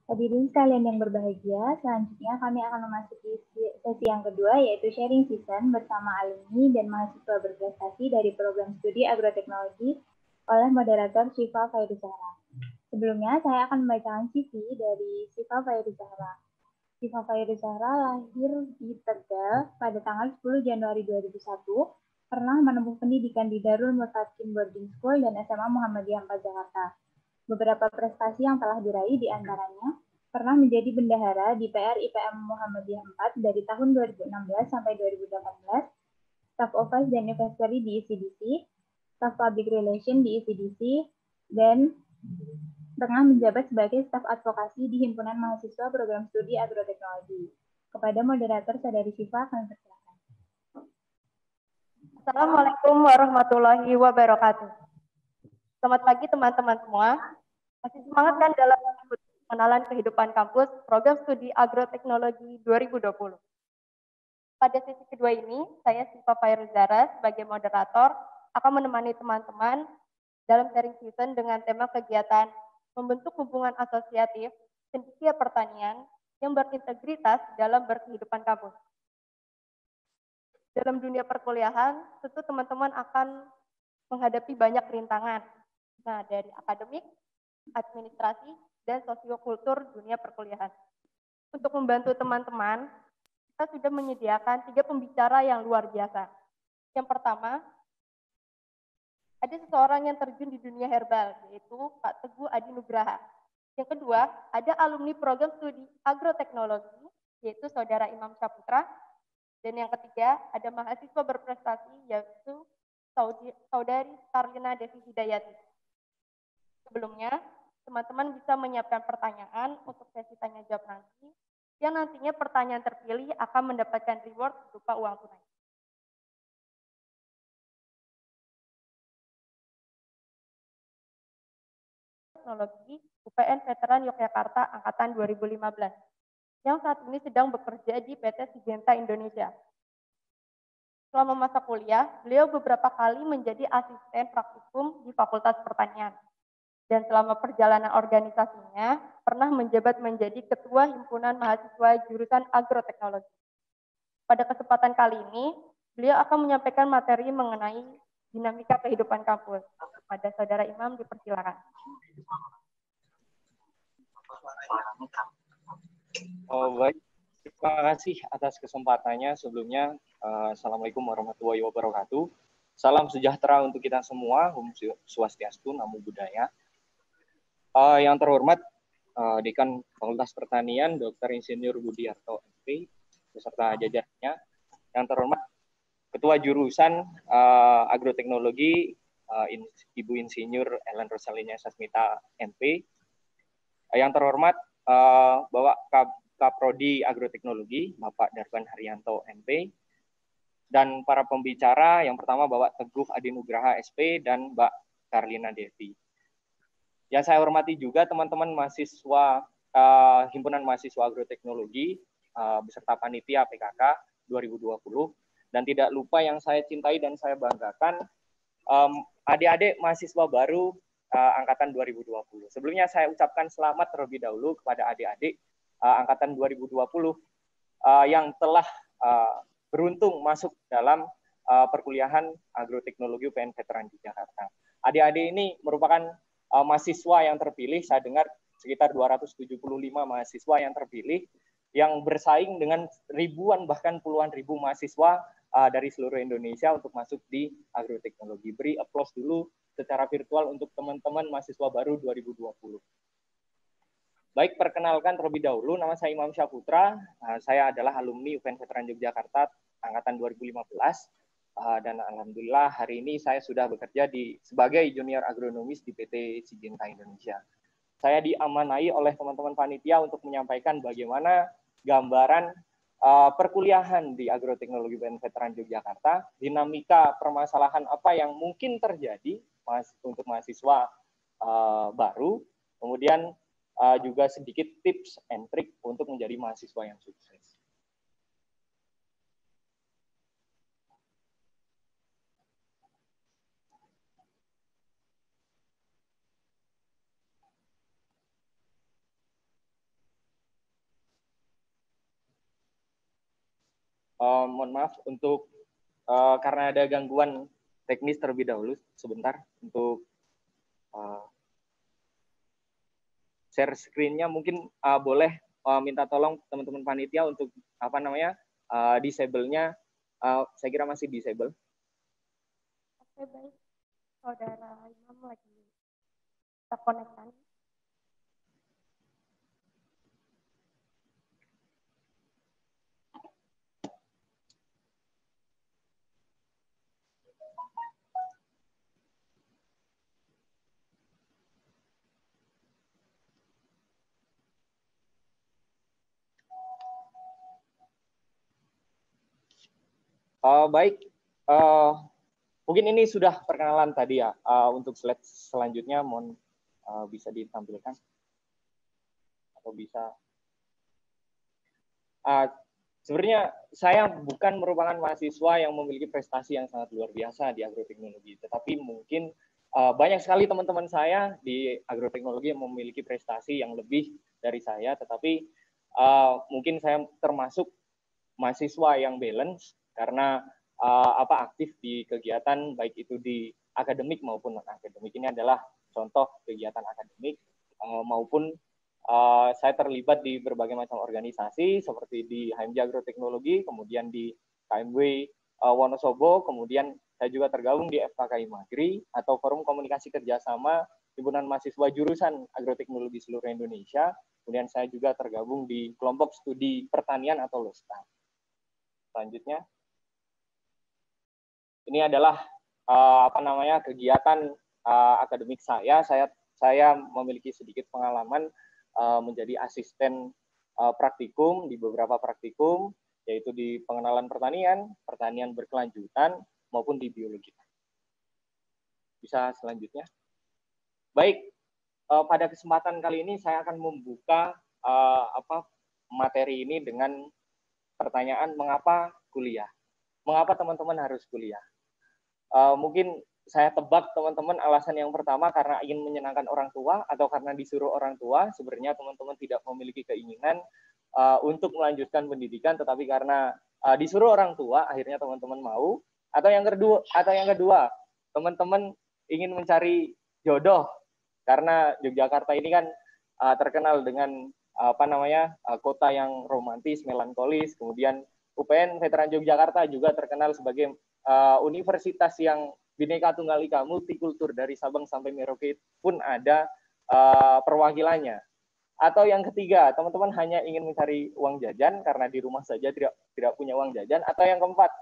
Hadirin sekalian yang berbahagia, selanjutnya kami akan memasuki sesi yang kedua, yaitu sharing season bersama alumni dan mahasiswa berprestasi dari program studi agroteknologi oleh moderator Syifa Fairizahra. Sebelumnya, saya akan membacakan CV dari Syifa Fairizahra. Syifa Fairizahra lahir di Tegal pada tanggal 10 Januari 2001, pernah menempuh pendidikan di Darul Mutakin Boarding School dan SMA Muhammadiyah 4 Jakarta. Beberapa prestasi yang telah diraih diantaranya pernah menjadi bendahara di PR IPM Muhammadiyah 4 dari tahun 2016 sampai 2018, Staff Office dan Advisory di ECDC, Staff Public Relation di ECDC, dan tengah menjabat sebagai staf advokasi di Himpunan Mahasiswa Program Studi Agroteknologi. Kepada moderator Saudari Syifa, kami persilakan. Assalamualaikum warahmatullahi wabarakatuh. Selamat pagi teman-teman semua. Masih semangat kan dalam pengenalan kehidupan kampus program studi agroteknologi 2020. Pada sesi kedua ini, saya Syifa Fairizahra sebagai moderator akan menemani teman-teman dalam sharing season dengan tema kegiatan membentuk hubungan asosiatif cendekia pertanian yang berintegritas dalam berkehidupan kampus. Dalam dunia perkuliahan, tentu teman-teman akan menghadapi banyak rintangan. Nah, dari akademik, administrasi, dan sosiokultur dunia perkuliahan. Untuk membantu teman-teman, kita sudah menyediakan 3 pembicara yang luar biasa. Yang pertama, ada seseorang yang terjun di dunia herbal, yaitu Pak Teguh Adi Nugraha. Yang kedua, ada alumni program studi agroteknologi, yaitu Saudara Imam Syaputra. Dan yang ketiga, ada mahasiswa berprestasi, yaitu Saudari Karlina Devi Hidayati. Sebelumnya, teman-teman bisa menyiapkan pertanyaan untuk sesi tanya jawab nanti, yang nantinya pertanyaan terpilih akan mendapatkan reward berupa uang tunai. Teknologi UPN Veteran Yogyakarta Angkatan 2015, yang saat ini sedang bekerja di PT Syngenta Indonesia. Selama masa kuliah, beliau beberapa kali menjadi asisten praktikum di Fakultas Pertanian. Dan selama perjalanan organisasinya, pernah menjabat menjadi Ketua Himpunan Mahasiswa Jurusan Agroteknologi. Pada kesempatan kali ini, beliau akan menyampaikan materi mengenai dinamika kehidupan kampus. Pada Saudara Imam, dipersilakan. Baik, terima kasih atas kesempatannya. Sebelumnya, Assalamualaikum warahmatullahi wabarakatuh. Salam sejahtera untuk kita semua. Om Swastiastu, Namo Buddhaya. Yang terhormat Dekan Fakultas Pertanian Dr. Insinyur Budiarto MP beserta jajarannya. Yang terhormat Ketua Jurusan Agroteknologi Ibu Insinyur Ellen Rosalina Sasmita MP. Yang terhormat Bapak Kaprodi Agroteknologi Bapak Darban Haryanto MP. Dan para pembicara, yang pertama Bapak Teguh Adi Nugraha SP dan Mbak Karlina Devi. Yang saya hormati juga teman-teman mahasiswa Himpunan Mahasiswa Agroteknologi beserta panitia PKK 2020, dan tidak lupa yang saya cintai dan saya banggakan adik-adik mahasiswa baru angkatan 2020. Sebelumnya saya ucapkan selamat terlebih dahulu kepada adik-adik angkatan 2020 yang telah beruntung masuk dalam perkuliahan agroteknologi UPN Veteran di Jakarta. Adik-adik ini merupakan mahasiswa yang terpilih. Saya dengar sekitar 275 mahasiswa yang terpilih yang bersaing dengan ribuan bahkan puluhan ribu mahasiswa dari seluruh Indonesia untuk masuk di agroteknologi. Beri aplaus dulu secara virtual untuk teman-teman mahasiswa baru 2020. Baik, perkenalkan terlebih dahulu, nama saya Imam Syaputra. Saya adalah alumni UPN Veteran Yogyakarta angkatan 2015. Dan alhamdulillah hari ini saya sudah bekerja sebagai junior agronomis di PT Syngenta Indonesia. Saya diamanai oleh teman-teman panitia untuk menyampaikan bagaimana gambaran perkuliahan di agroteknologi UPN Veteran Yogyakarta, dinamika permasalahan apa yang mungkin terjadi untuk mahasiswa baru, kemudian juga sedikit tips and trick untuk menjadi mahasiswa yang sukses. Mohon maaf untuk karena ada gangguan teknis terlebih dahulu sebentar untuk share screen-nya. Mungkin boleh minta tolong teman-teman panitia untuk disable-nya. Saya kira masih disable. Oke, baik. Saudara Imam lagi kita konekkan. Baik, mungkin ini sudah perkenalan tadi ya. Untuk slide selanjutnya mohon bisa ditampilkan atau bisa. Sebenarnya saya bukan merupakan mahasiswa yang memiliki prestasi yang sangat luar biasa di agroteknologi, tetapi mungkin banyak sekali teman-teman saya di agroteknologi yang memiliki prestasi yang lebih dari saya, tetapi mungkin saya termasuk mahasiswa yang balance karena aktif di kegiatan baik itu di akademik maupun non akademik. Ini adalah contoh kegiatan akademik maupun saya terlibat di berbagai macam organisasi seperti di HMJ Agroteknologi, kemudian di KMW Wonosobo, kemudian saya juga tergabung di FKKI Magri atau Forum Komunikasi Kerjasama Himpunan Mahasiswa Jurusan Agroteknologi Seluruh Indonesia. Kemudian saya juga tergabung di kelompok studi pertanian atau LOSTA. Selanjutnya, ini adalah kegiatan akademik saya. Saya memiliki sedikit pengalaman menjadi asisten praktikum di beberapa praktikum, yaitu di pengenalan pertanian, pertanian berkelanjutan, maupun di biologi. Bisa selanjutnya. Baik, pada kesempatan kali ini saya akan membuka materi ini dengan pertanyaan mengapa kuliah? Mengapa teman-teman harus kuliah? Mungkin saya tebak teman-teman alasan yang pertama karena ingin menyenangkan orang tua atau karena disuruh orang tua. Sebenarnya teman-teman tidak memiliki keinginan untuk melanjutkan pendidikan, tetapi karena disuruh orang tua akhirnya teman-teman mau. Atau yang kedua, teman-teman ingin mencari jodoh karena Yogyakarta ini kan terkenal dengan kota yang romantis, melankolis. Kemudian UPN Veteran Yogyakarta juga terkenal sebagai universitas yang Bhinneka Tunggal Ika, multikultur, dari Sabang sampai Merauke pun ada perwakilannya. Atau yang ketiga, teman-teman hanya ingin mencari uang jajan karena di rumah saja tidak punya uang jajan. Atau yang keempat,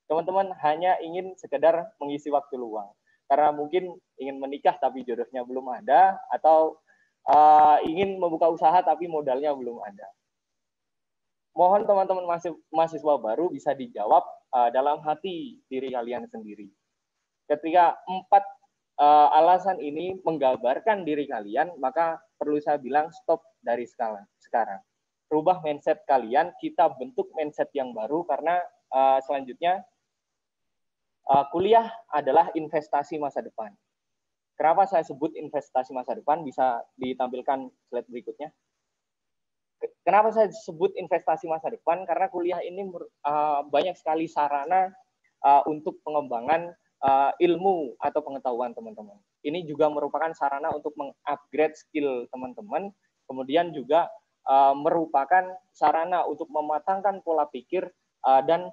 teman-teman hanya ingin sekedar mengisi waktu luang karena mungkin ingin menikah tapi jodohnya belum ada, atau ingin membuka usaha tapi modalnya belum ada. Mohon teman-teman mahasiswa baru bisa dijawab dalam hati diri kalian sendiri. Ketika 4 alasan ini menggambarkan diri kalian, maka perlu saya bilang stop dari sekarang. Rubah mindset kalian, kita bentuk mindset yang baru karena selanjutnya kuliah adalah investasi masa depan. Kenapa saya sebut investasi masa depan? Bisa ditampilkan slide berikutnya. Kenapa saya sebut investasi masa depan? Karena kuliah ini banyak sekali sarana untuk pengembangan ilmu atau pengetahuan teman-teman. Ini juga merupakan sarana untuk mengupgrade skill teman-teman, kemudian juga merupakan sarana untuk mematangkan pola pikir dan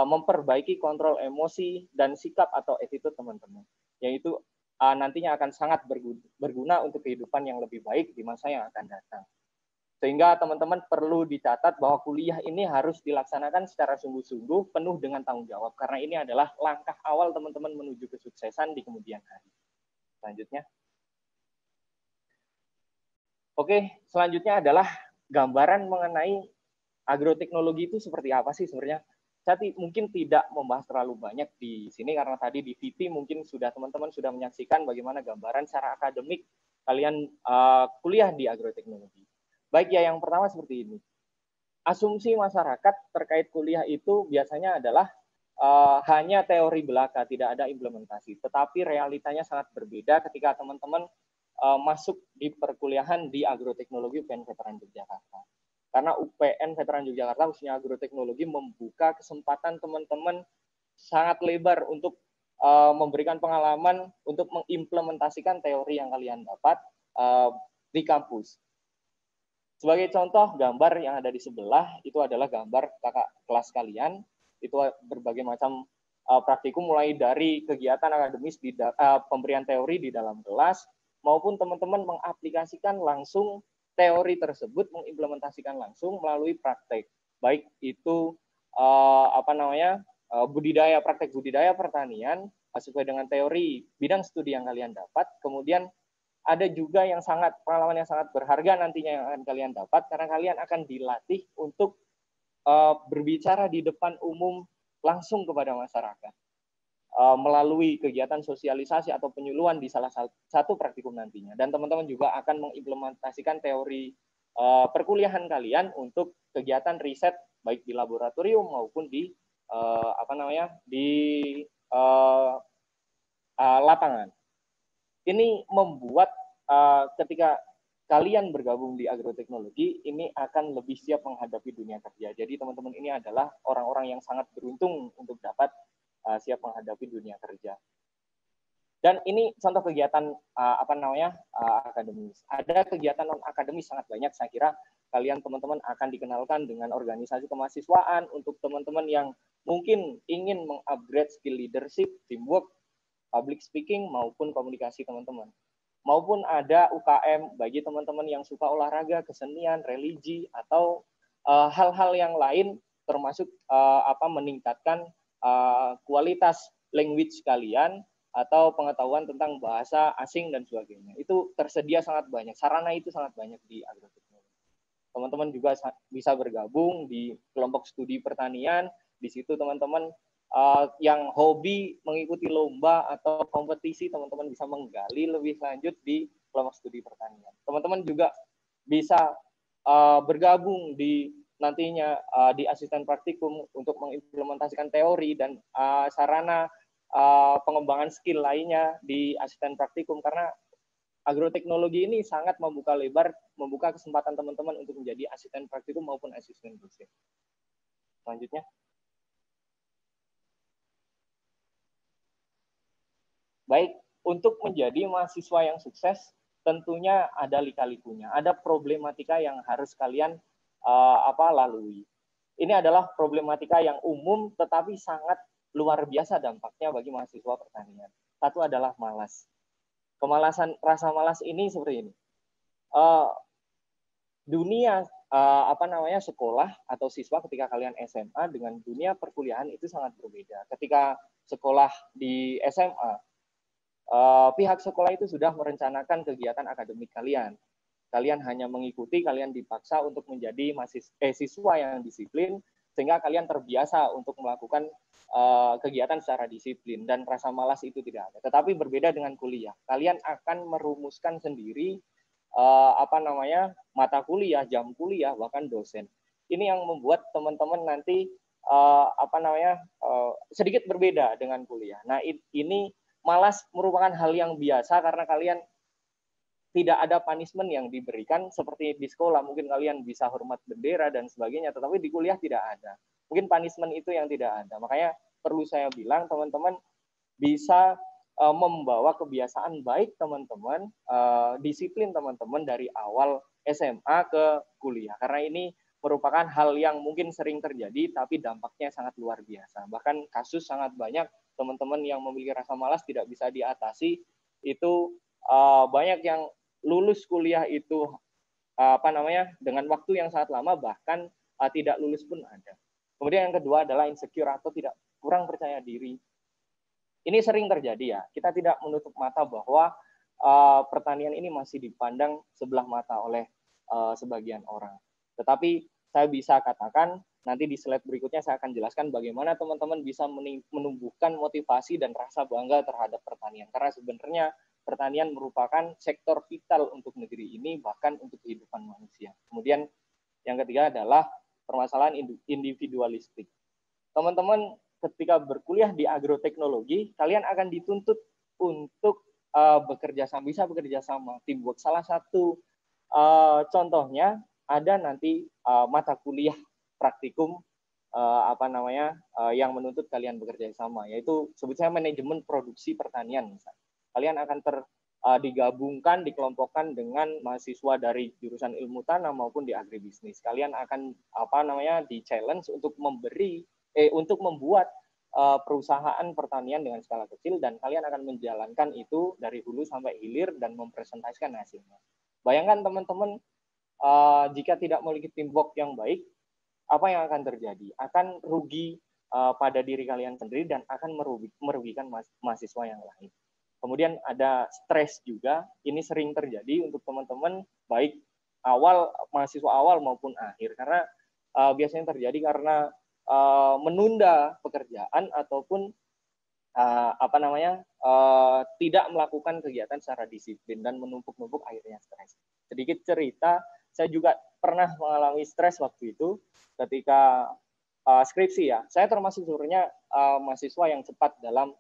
memperbaiki kontrol emosi dan sikap atau attitude teman-teman, yaitu nantinya akan sangat berguna untuk kehidupan yang lebih baik di masa yang akan datang. Sehingga teman-teman perlu dicatat bahwa kuliah ini harus dilaksanakan secara sungguh-sungguh, penuh dengan tanggung jawab, karena ini adalah langkah awal teman-teman menuju kesuksesan di kemudian hari. Selanjutnya. Oke, selanjutnya adalah gambaran mengenai agroteknologi itu seperti apa sih sebenarnya. Saya mungkin tidak membahas terlalu banyak di sini, karena tadi di VT mungkin teman-teman sudah menyaksikan bagaimana gambaran secara akademik kalian kuliah di agroteknologi. Baik ya, yang pertama seperti ini. Asumsi masyarakat terkait kuliah itu biasanya adalah hanya teori belaka, tidak ada implementasi. Tetapi realitanya sangat berbeda ketika teman-teman masuk di perkuliahan di agroteknologi UPN Veteran Yogyakarta. karena UPN Veteran Yogyakarta khususnya agroteknologi membuka kesempatan teman-teman sangat lebar untuk memberikan pengalaman untuk mengimplementasikan teori yang kalian dapat di kampus. Sebagai contoh, gambar yang ada di sebelah itu adalah gambar kakak kelas kalian. Itu berbagai macam praktikum mulai dari kegiatan akademis di pemberian teori di dalam kelas maupun teman-teman mengaplikasikan langsung teori tersebut, mengimplementasikan langsung melalui praktek, baik itu budidaya, praktek budidaya pertanian sesuai dengan teori bidang studi yang kalian dapat. Kemudian ada juga yang pengalaman yang sangat berharga nantinya yang akan kalian dapat karena kalian akan dilatih untuk berbicara di depan umum langsung kepada masyarakat melalui kegiatan sosialisasi atau penyuluhan di salah satu praktikum nantinya. Dan teman-teman juga akan mengimplementasikan teori perkuliahan kalian untuk kegiatan riset baik di laboratorium maupun di lapangan. Ini membuat ketika kalian bergabung di agroteknologi, ini akan lebih siap menghadapi dunia kerja. Jadi teman-teman ini adalah orang-orang yang sangat beruntung untuk dapat siap menghadapi dunia kerja. Dan ini contoh kegiatan akademis. Ada kegiatan non akademis sangat banyak. Saya kira kalian teman-teman akan dikenalkan dengan organisasi kemahasiswaan untuk teman-teman yang mungkin ingin mengupgrade skill leadership, teamwork, public speaking maupun komunikasi teman-teman. Maupun ada UKM bagi teman-teman yang suka olahraga, kesenian, religi, atau hal-hal yang lain termasuk meningkatkan kualitas language kalian atau pengetahuan tentang bahasa asing dan sebagainya. Itu tersedia sangat banyak, sarana itu sangat banyak di agroteknologi. Teman-teman juga bisa bergabung di kelompok studi pertanian. Di situ teman-teman yang hobi mengikuti lomba atau kompetisi, teman-teman bisa menggali lebih lanjut di kelompok studi pertanian. Teman-teman juga bisa bergabung di nantinya di asisten praktikum untuk mengimplementasikan teori dan sarana pengembangan skill lainnya di asisten praktikum, karena agroteknologi ini sangat membuka lebar, membuka kesempatan teman-teman untuk menjadi asisten praktikum maupun asisten dosen. Selanjutnya. Baik, untuk menjadi mahasiswa yang sukses, tentunya ada lika-likunya, ada problematika yang harus kalian lalui. Ini adalah problematika yang umum, tetapi sangat luar biasa dampaknya bagi mahasiswa pertanian. Satu adalah malas. Kemalasan, rasa malas ini seperti ini. Dunia sekolah atau siswa ketika kalian SMA dengan dunia perkuliahan itu sangat berbeda. Ketika sekolah di SMA, pihak sekolah itu sudah merencanakan kegiatan akademik kalian. Kalian hanya mengikuti, kalian dipaksa untuk menjadi siswa yang disiplin, sehingga kalian terbiasa untuk melakukan kegiatan secara disiplin, dan rasa malas itu tidak ada. Tetapi berbeda dengan kuliah, kalian akan merumuskan sendiri mata kuliah, jam kuliah, bahkan dosen. Ini yang membuat teman-teman nanti sedikit berbeda dengan kuliah. Nah, ini malas merupakan hal yang biasa karena kalian tidak ada punishment yang diberikan seperti di sekolah. Mungkin kalian bisa hormat bendera dan sebagainya, tetapi di kuliah tidak ada. Mungkin punishment itu yang tidak ada. Makanya perlu saya bilang, teman-teman bisa membawa kebiasaan baik teman-teman, disiplin teman-teman dari awal SMA ke kuliah. Karena ini merupakan hal yang mungkin sering terjadi, tapi dampaknya sangat luar biasa. Bahkan kasus sangat banyak teman-teman yang memiliki rasa malas tidak bisa diatasi. Itu banyak yang lulus kuliah itu dengan waktu yang sangat lama, bahkan tidak lulus pun ada. Kemudian yang kedua adalah insecure atau tidak kurang percaya diri. Ini sering terjadi ya. Kita tidak menutup mata bahwa pertanian ini masih dipandang sebelah mata oleh sebagian orang. Tetapi saya bisa katakan, nanti di slide berikutnya saya akan jelaskan bagaimana teman-teman bisa menumbuhkan motivasi dan rasa bangga terhadap pertanian. Karena sebenarnya pertanian merupakan sektor vital untuk negeri ini, bahkan untuk kehidupan manusia. Kemudian yang ketiga adalah permasalahan individualistik. Teman-teman ketika berkuliah di agroteknologi, kalian akan dituntut untuk bekerja sama, bisa bekerja sama, teamwork. Salah satu contohnya ada nanti mata kuliah praktikum yang menuntut kalian bekerja sama, yaitu sebutnya manajemen produksi pertanian. Misalnya. Kalian akan digabungkan, dikelompokkan dengan mahasiswa dari jurusan ilmu tanah maupun di agribisnis. Kalian akan di-challenge untuk membuat perusahaan pertanian dengan skala kecil, dan kalian akan menjalankan itu dari hulu sampai hilir dan mempresentasikan hasilnya. Bayangkan teman-teman, jika tidak memiliki teamwork yang baik, apa yang akan terjadi? Akan rugi pada diri kalian sendiri dan akan merugikan mahasiswa yang lain. Kemudian ada stres juga, ini sering terjadi untuk teman-teman baik mahasiswa awal maupun akhir, karena biasanya terjadi karena menunda pekerjaan ataupun tidak melakukan kegiatan secara disiplin dan menumpuk-numpuk, akhirnya stres. Sedikit cerita, saya juga pernah mengalami stres waktu itu ketika skripsi ya. Saya termasuk sebenarnya mahasiswa yang cepat dalam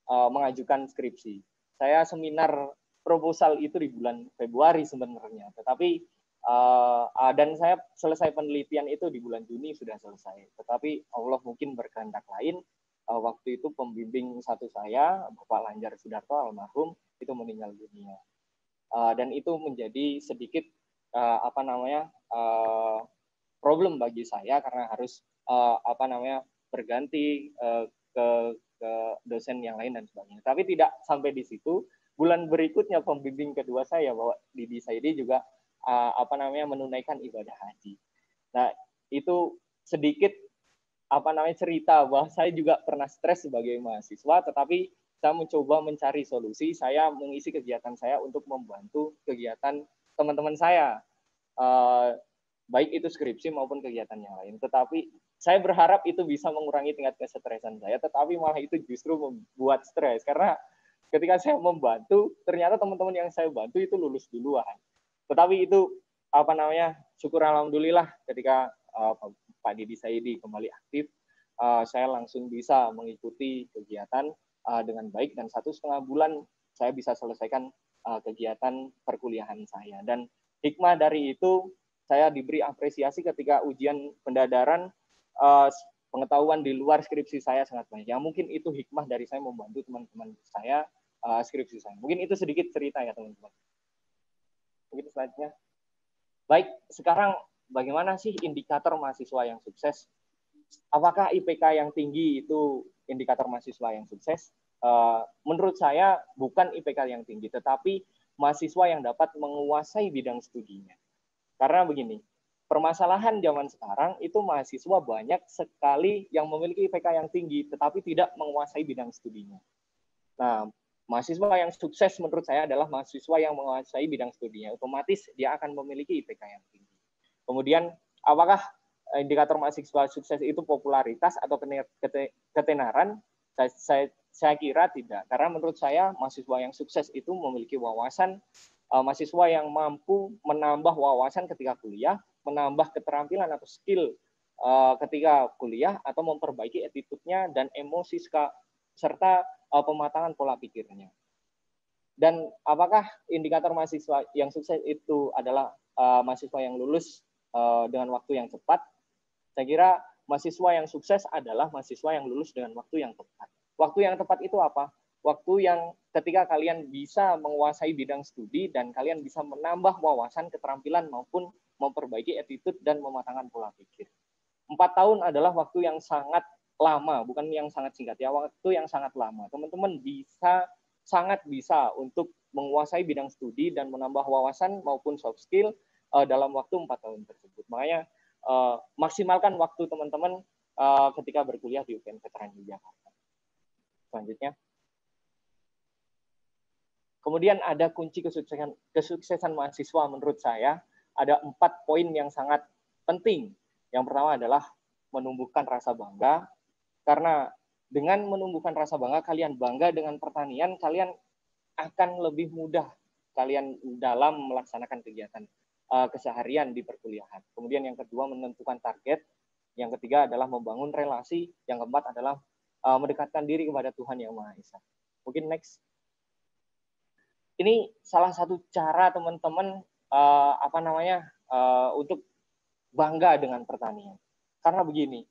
mengajukan skripsi. Saya seminar proposal itu di bulan Februari sebenarnya, tetapi dan saya selesai penelitian itu di bulan Juni sudah selesai. Tetapi Allah mungkin berkehendak lain. Waktu itu pembimbing satu saya, Bapak Lanjar Sudarto almarhum, itu meninggal dunia. Dan itu menjadi sedikit problem bagi saya karena harus berganti ke dosen yang lain dan sebagainya. Tapi tidak sampai di situ. Bulan berikutnya pembimbing kedua saya, Bapak Didi Saidi, juga menunaikan ibadah haji. Nah, itu sedikit cerita bahwa saya juga pernah stres sebagai mahasiswa, tetapi saya mencoba mencari solusi. Saya mengisi kegiatan saya untuk membantu kegiatan teman-teman saya, baik itu skripsi maupun kegiatan yang lain. Tetapi saya berharap itu bisa mengurangi tingkat kesetresan saya, tetapi malah itu justru membuat stres, karena ketika saya membantu, ternyata teman-teman yang saya bantu itu lulus duluan. Tetapi itu syukur alhamdulillah ketika Pak Didi Saidi kembali aktif, saya langsung bisa mengikuti kegiatan dengan baik, dan 1,5 bulan saya bisa selesaikan kegiatan perkuliahan saya. Dan hikmah dari itu, saya diberi apresiasi ketika ujian pendadaran, pengetahuan di luar skripsi saya sangat banyak. Yang mungkin itu hikmah dari saya membantu teman-teman saya skripsi saya. Mungkin itu sedikit cerita ya teman-teman. Mungkin selanjutnya. Baik, sekarang bagaimana sih indikator mahasiswa yang sukses? Apakah IPK yang tinggi itu indikator mahasiswa yang sukses? Menurut saya bukan IPK yang tinggi, tetapi mahasiswa yang dapat menguasai bidang studinya. Karena begini, permasalahan zaman sekarang itu mahasiswa banyak sekali yang memiliki IPK yang tinggi, tetapi tidak menguasai bidang studinya. Nah, mahasiswa yang sukses menurut saya adalah mahasiswa yang menguasai bidang studinya. Otomatis dia akan memiliki IPK yang tinggi. Kemudian, apakah indikator mahasiswa sukses itu popularitas atau ketenaran? Saya kira tidak. Karena menurut saya mahasiswa yang sukses itu memiliki wawasan, mahasiswa yang mampu menambah wawasan ketika kuliah, menambah keterampilan atau skill ketika kuliah, atau memperbaiki attitude-nya dan emosi serta pematangan pola pikirnya. Dan apakah indikator mahasiswa yang sukses itu adalah mahasiswa yang lulus dengan waktu yang cepat? Saya kira mahasiswa yang sukses adalah mahasiswa yang lulus dengan waktu yang tepat. Waktu yang tepat itu apa? Waktu yang ketika kalian bisa menguasai bidang studi dan kalian bisa menambah wawasan, keterampilan maupun memperbaiki attitude dan mematangkan pola pikir. 4 tahun adalah waktu yang sangat lama, bukan yang sangat singkat ya, waktu yang sangat lama. Teman-teman sangat bisa untuk menguasai bidang studi dan menambah wawasan maupun soft skill dalam waktu 4 tahun tersebut. Makanya maksimalkan waktu teman-teman ketika berkuliah di UPN Veteran Yogyakarta. Selanjutnya. Kemudian ada kunci kesuksesan mahasiswa menurut saya, ada 4 poin yang sangat penting. Yang pertama adalah menumbuhkan rasa bangga, karena dengan menumbuhkan rasa bangga, kalian bangga dengan pertanian, kalian akan lebih mudah kalian dalam melaksanakan kegiatan keseharian di perkuliahan. Kemudian yang kedua menentukan target, yang ketiga adalah membangun relasi, yang keempat adalah mendekatkan diri kepada Tuhan Yang Maha Esa. Mungkin next. Ini salah satu cara teman-teman untuk bangga dengan pertanian. Karena begini,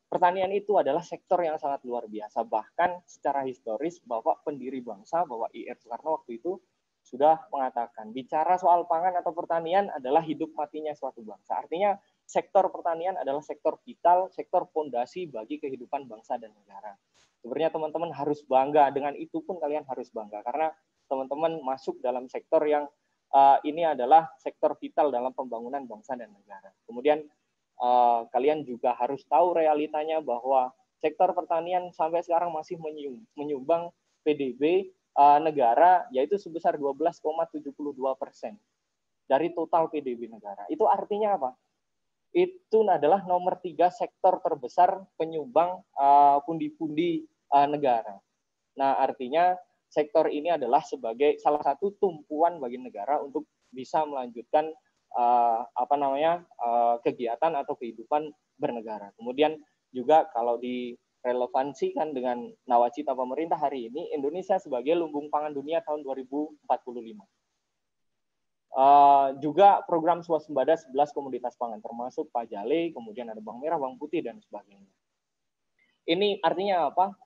pertanian itu adalah sektor yang sangat luar biasa. Bahkan secara historis, Bapak pendiri bangsa, Bapak I.R. Soekarno waktu itu sudah mengatakan, bicara soal pangan atau pertanian adalah hidup matinya suatu bangsa. Artinya sektor pertanian adalah sektor vital, sektor fondasi bagi kehidupan bangsa dan negara. Sebenarnya teman-teman harus bangga, dengan itu pun kalian harus bangga, karena teman-teman masuk dalam sektor yang ini adalah sektor vital dalam pembangunan bangsa dan negara. Kemudian kalian juga harus tahu realitanya bahwa sektor pertanian sampai sekarang masih menyumbang PDB negara, yaitu sebesar 12,72% dari total PDB negara. Itu artinya apa? Itu adalah nomor 3 sektor terbesar penyumbang pundi-pundi negara. Nah, artinya sektor ini adalah sebagai salah satu tumpuan bagi negara untuk bisa melanjutkan kegiatan atau kehidupan bernegara. Kemudian juga kalau direlevansikan dengan nawacita pemerintah hari ini, Indonesia sebagai lumbung pangan dunia tahun 2045. Juga program swasembada 11 komoditas pangan, termasuk pajale, kemudian ada bawang merah, bawang putih, dan sebagainya. Ini artinya apa?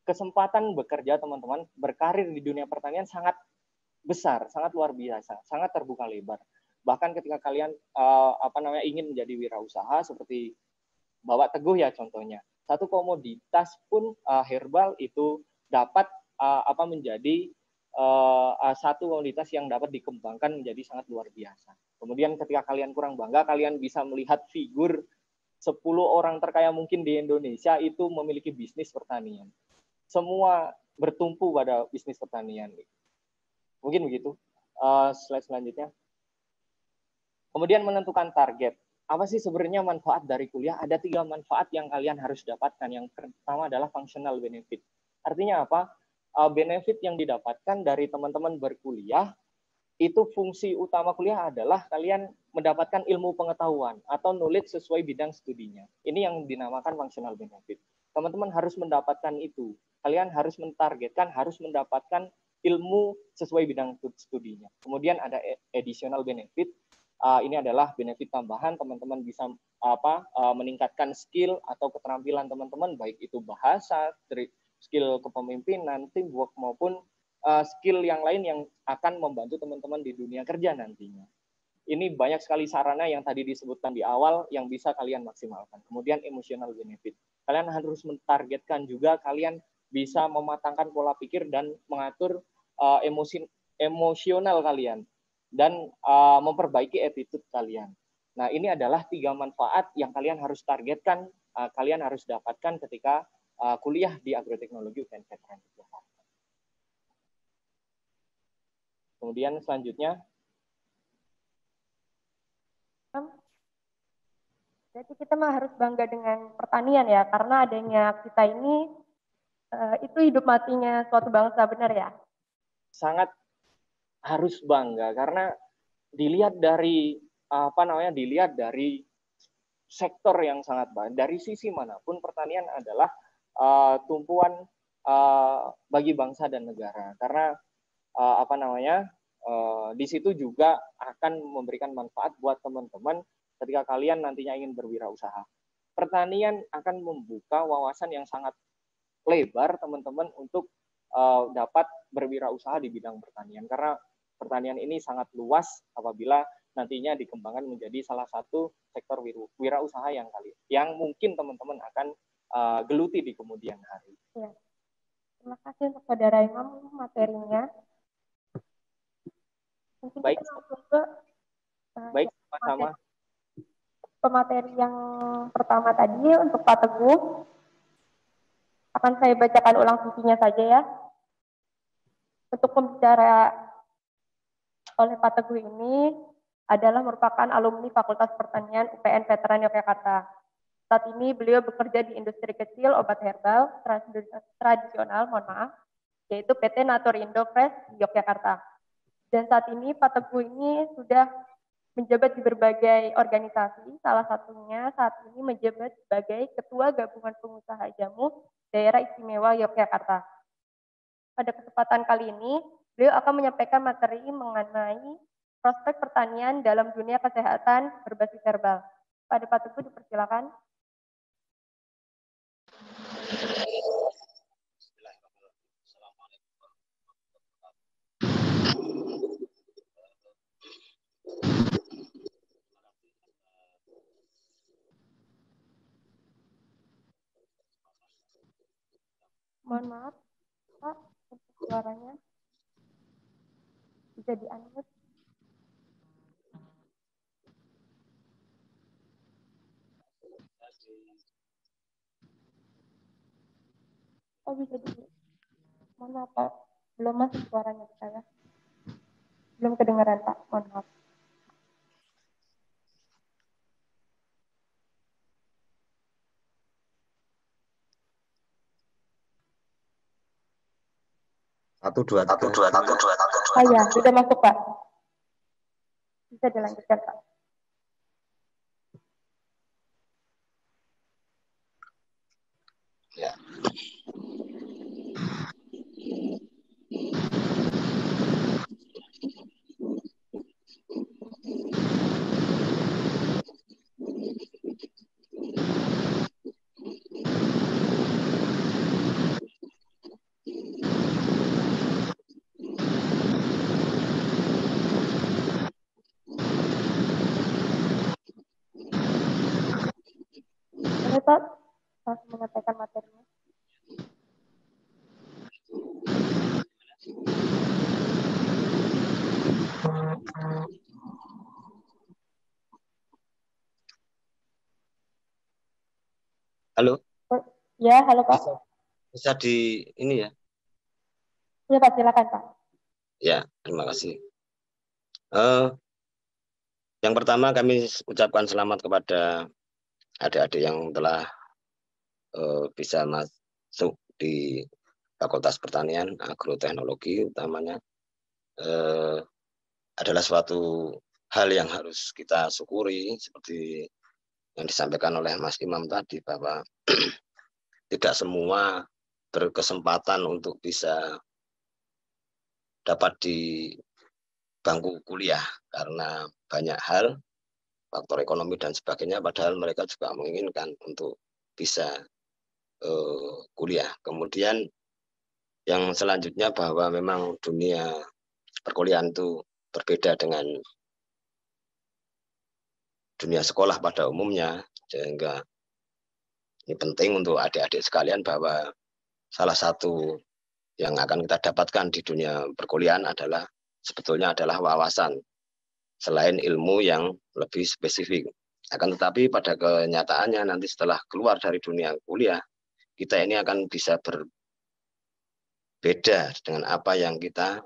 Kesempatan bekerja teman-teman, berkarir di dunia pertanian sangat besar, sangat luar biasa, sangat terbuka lebar. Bahkan ketika kalian ingin menjadi wirausaha seperti Bapak Teguh ya contohnya, satu komoditas pun herbal itu dapat menjadi satu komoditas yang dapat dikembangkan menjadi sangat luar biasa. Kemudian ketika kalian kurang bangga, kalian bisa melihat figur 10 orang terkaya mungkin di Indonesia itu memiliki bisnis pertanian. Semua bertumpu pada bisnis pertanian. Mungkin begitu. Slide selanjutnya. Kemudian menentukan target. Apa sih sebenarnya manfaat dari kuliah? Ada 3 manfaat yang kalian harus dapatkan. Yang pertama adalah functional benefit. Artinya apa? Benefit yang didapatkan dari teman-teman berkuliah, itu fungsi utama kuliah adalah kalian mendapatkan ilmu pengetahuan atau knowledge sesuai bidang studinya. Ini yang dinamakan functional benefit. Teman-teman harus mendapatkan itu. Kalian harus mentargetkan, harus mendapatkan ilmu sesuai bidang studinya. Kemudian ada additional benefit. Ini adalah benefit tambahan, teman-teman bisa meningkatkan skill atau keterampilan teman-teman, baik itu bahasa, skill kepemimpinan, teamwork, maupun skill yang lain yang akan membantu teman-teman di dunia kerja nantinya. Ini banyak sekali sarana yang tadi disebutkan di awal yang bisa kalian maksimalkan. Kemudian emotional benefit. Kalian harus mentargetkan juga kalian bisa mematangkan pola pikir dan mengatur emosional kalian dan memperbaiki attitude kalian. Nah, ini adalah 3 manfaat yang kalian harus targetkan, kalian harus dapatkan ketika kuliah di Agroteknologi UPN Veteran Yogyakarta. Kemudian selanjutnya. Jadi kita mah harus bangga dengan pertanian ya, karena adanya kita ini itu hidup matinya suatu bangsa, benar ya? Sangat harus bangga karena dilihat dari sektor yang sangat banyak, dari sisi manapun pertanian adalah tumpuan bagi bangsa dan negara, karena di situ juga akan memberikan manfaat buat teman-teman ketika kalian nantinya ingin berwirausaha. Pertanian akan membuka wawasan yang sangat lebar teman-teman untuk dapat berwirausaha di bidang pertanian, karena pertanian ini sangat luas apabila nantinya dikembangkan menjadi salah satu sektor wirausaha yang mungkin teman-teman akan geluti di kemudian hari. Ya. Terima kasih untuk Saudara Imam materinya. Mungkin baik, kita langsung ke baik sama-sama. Pemateri yang pertama tadi untuk Pak Teguh. Akan saya bacakan ulang visinya saja ya. Untuk pembicara oleh Pak Teguh ini adalah merupakan alumni Fakultas Pertanian UPN Veteran Yogyakarta. Saat ini beliau bekerja di industri kecil obat herbal tradisional, yaitu PT Naturindo Fresh di Yogyakarta. Dan saat ini Pak Teguh ini sudah menjabat di berbagai organisasi, salah satunya saat ini menjabat sebagai Ketua Gabungan Pengusaha Jamu Daerah Istimewa Yogyakarta. Pada kesempatan kali ini, beliau akan menyampaikan materi mengenai prospek pertanian dalam dunia kesehatan berbasis herbal. Pada Pak Teguh dipersilakan. Mohon maaf, Pak, untuk suaranya bisa di-unmute. Oh, bisa di... Mohon maaf, Pak. Belum masuk suaranya ke saya. Belum kedengaran, Pak. Mohon maaf. Satu dua tiga. Oh ya, sudah masuk, Pak. Bisa dilanjutkan, Pak. Ya. Boleh, Pak, langsung menyampaikan materinya. Halo. Ya, halo, Pak. Bisa di ini ya? Ya, Pak, silakan, Pak. Ya, terima kasih. Yang pertama kami ucapkan selamat kepada adik-adik yang telah bisa masuk di Fakultas Pertanian, Agroteknologi utamanya. Adalah suatu hal yang harus kita syukuri seperti yang disampaikan oleh Mas Imam tadi, bahwa tidak semua berkesempatan untuk bisa dapat di bangku kuliah karena banyak hal, faktor ekonomi dan sebagainya, padahal mereka juga menginginkan untuk bisa kuliah. Kemudian yang selanjutnya bahwa memang dunia perkuliahan itu berbeda dengan dunia sekolah pada umumnya, sehingga ini penting untuk adik-adik sekalian bahwa salah satu yang akan kita dapatkan di dunia perkuliahan adalah sebetulnya adalah wawasan selain ilmu yang lebih spesifik. Akan tetapi pada kenyataannya nanti setelah keluar dari dunia kuliah, kita ini akan bisa berbeda dengan apa yang kita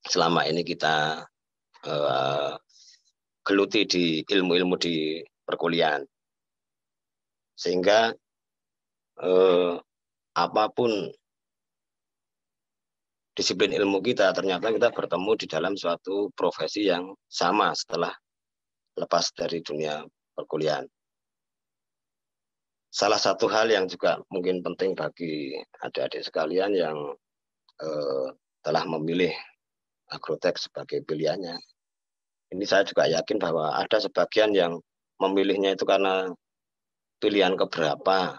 selama ini kita geluti di ilmu-ilmu di perkuliahan. Sehingga apapun disiplin ilmu kita, ternyata kita bertemu di dalam suatu profesi yang sama setelah lepas dari dunia perkuliahan. Salah satu hal yang juga mungkin penting bagi adik-adik sekalian yang telah memilih agrotek sebagai pilihannya, ini saya juga yakin bahwa ada sebagian yang memilihnya itu karena pilihan keberapa,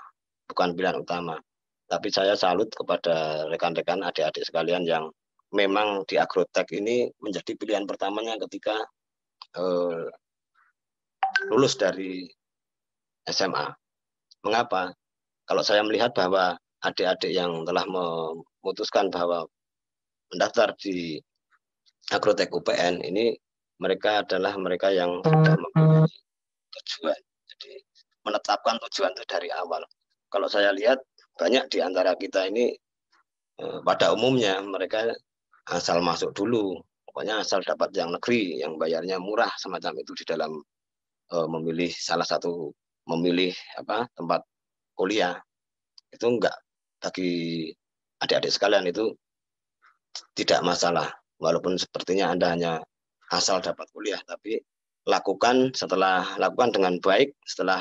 bukan pilihan utama. Tapi saya salut kepada rekan-rekan adik-adik sekalian yang memang di agrotek ini menjadi pilihan pertamanya ketika lulus dari SMA. Mengapa? Kalau saya melihat bahwa adik-adik yang telah memutuskan bahwa mendaftar di agrotek UPN ini, mereka adalah mereka yang sudah mempunyai tujuan. Jadi menetapkan tujuan itu dari awal. Kalau saya lihat banyak di antara kita ini pada umumnya mereka asal masuk dulu, pokoknya asal dapat yang negeri yang bayarnya murah semacam itu di dalam memilih salah satu tempat kuliah. Itu enggak, bagi adik-adik sekalian itu tidak masalah, walaupun sepertinya Anda hanya asal dapat kuliah, tapi lakukan dengan baik setelah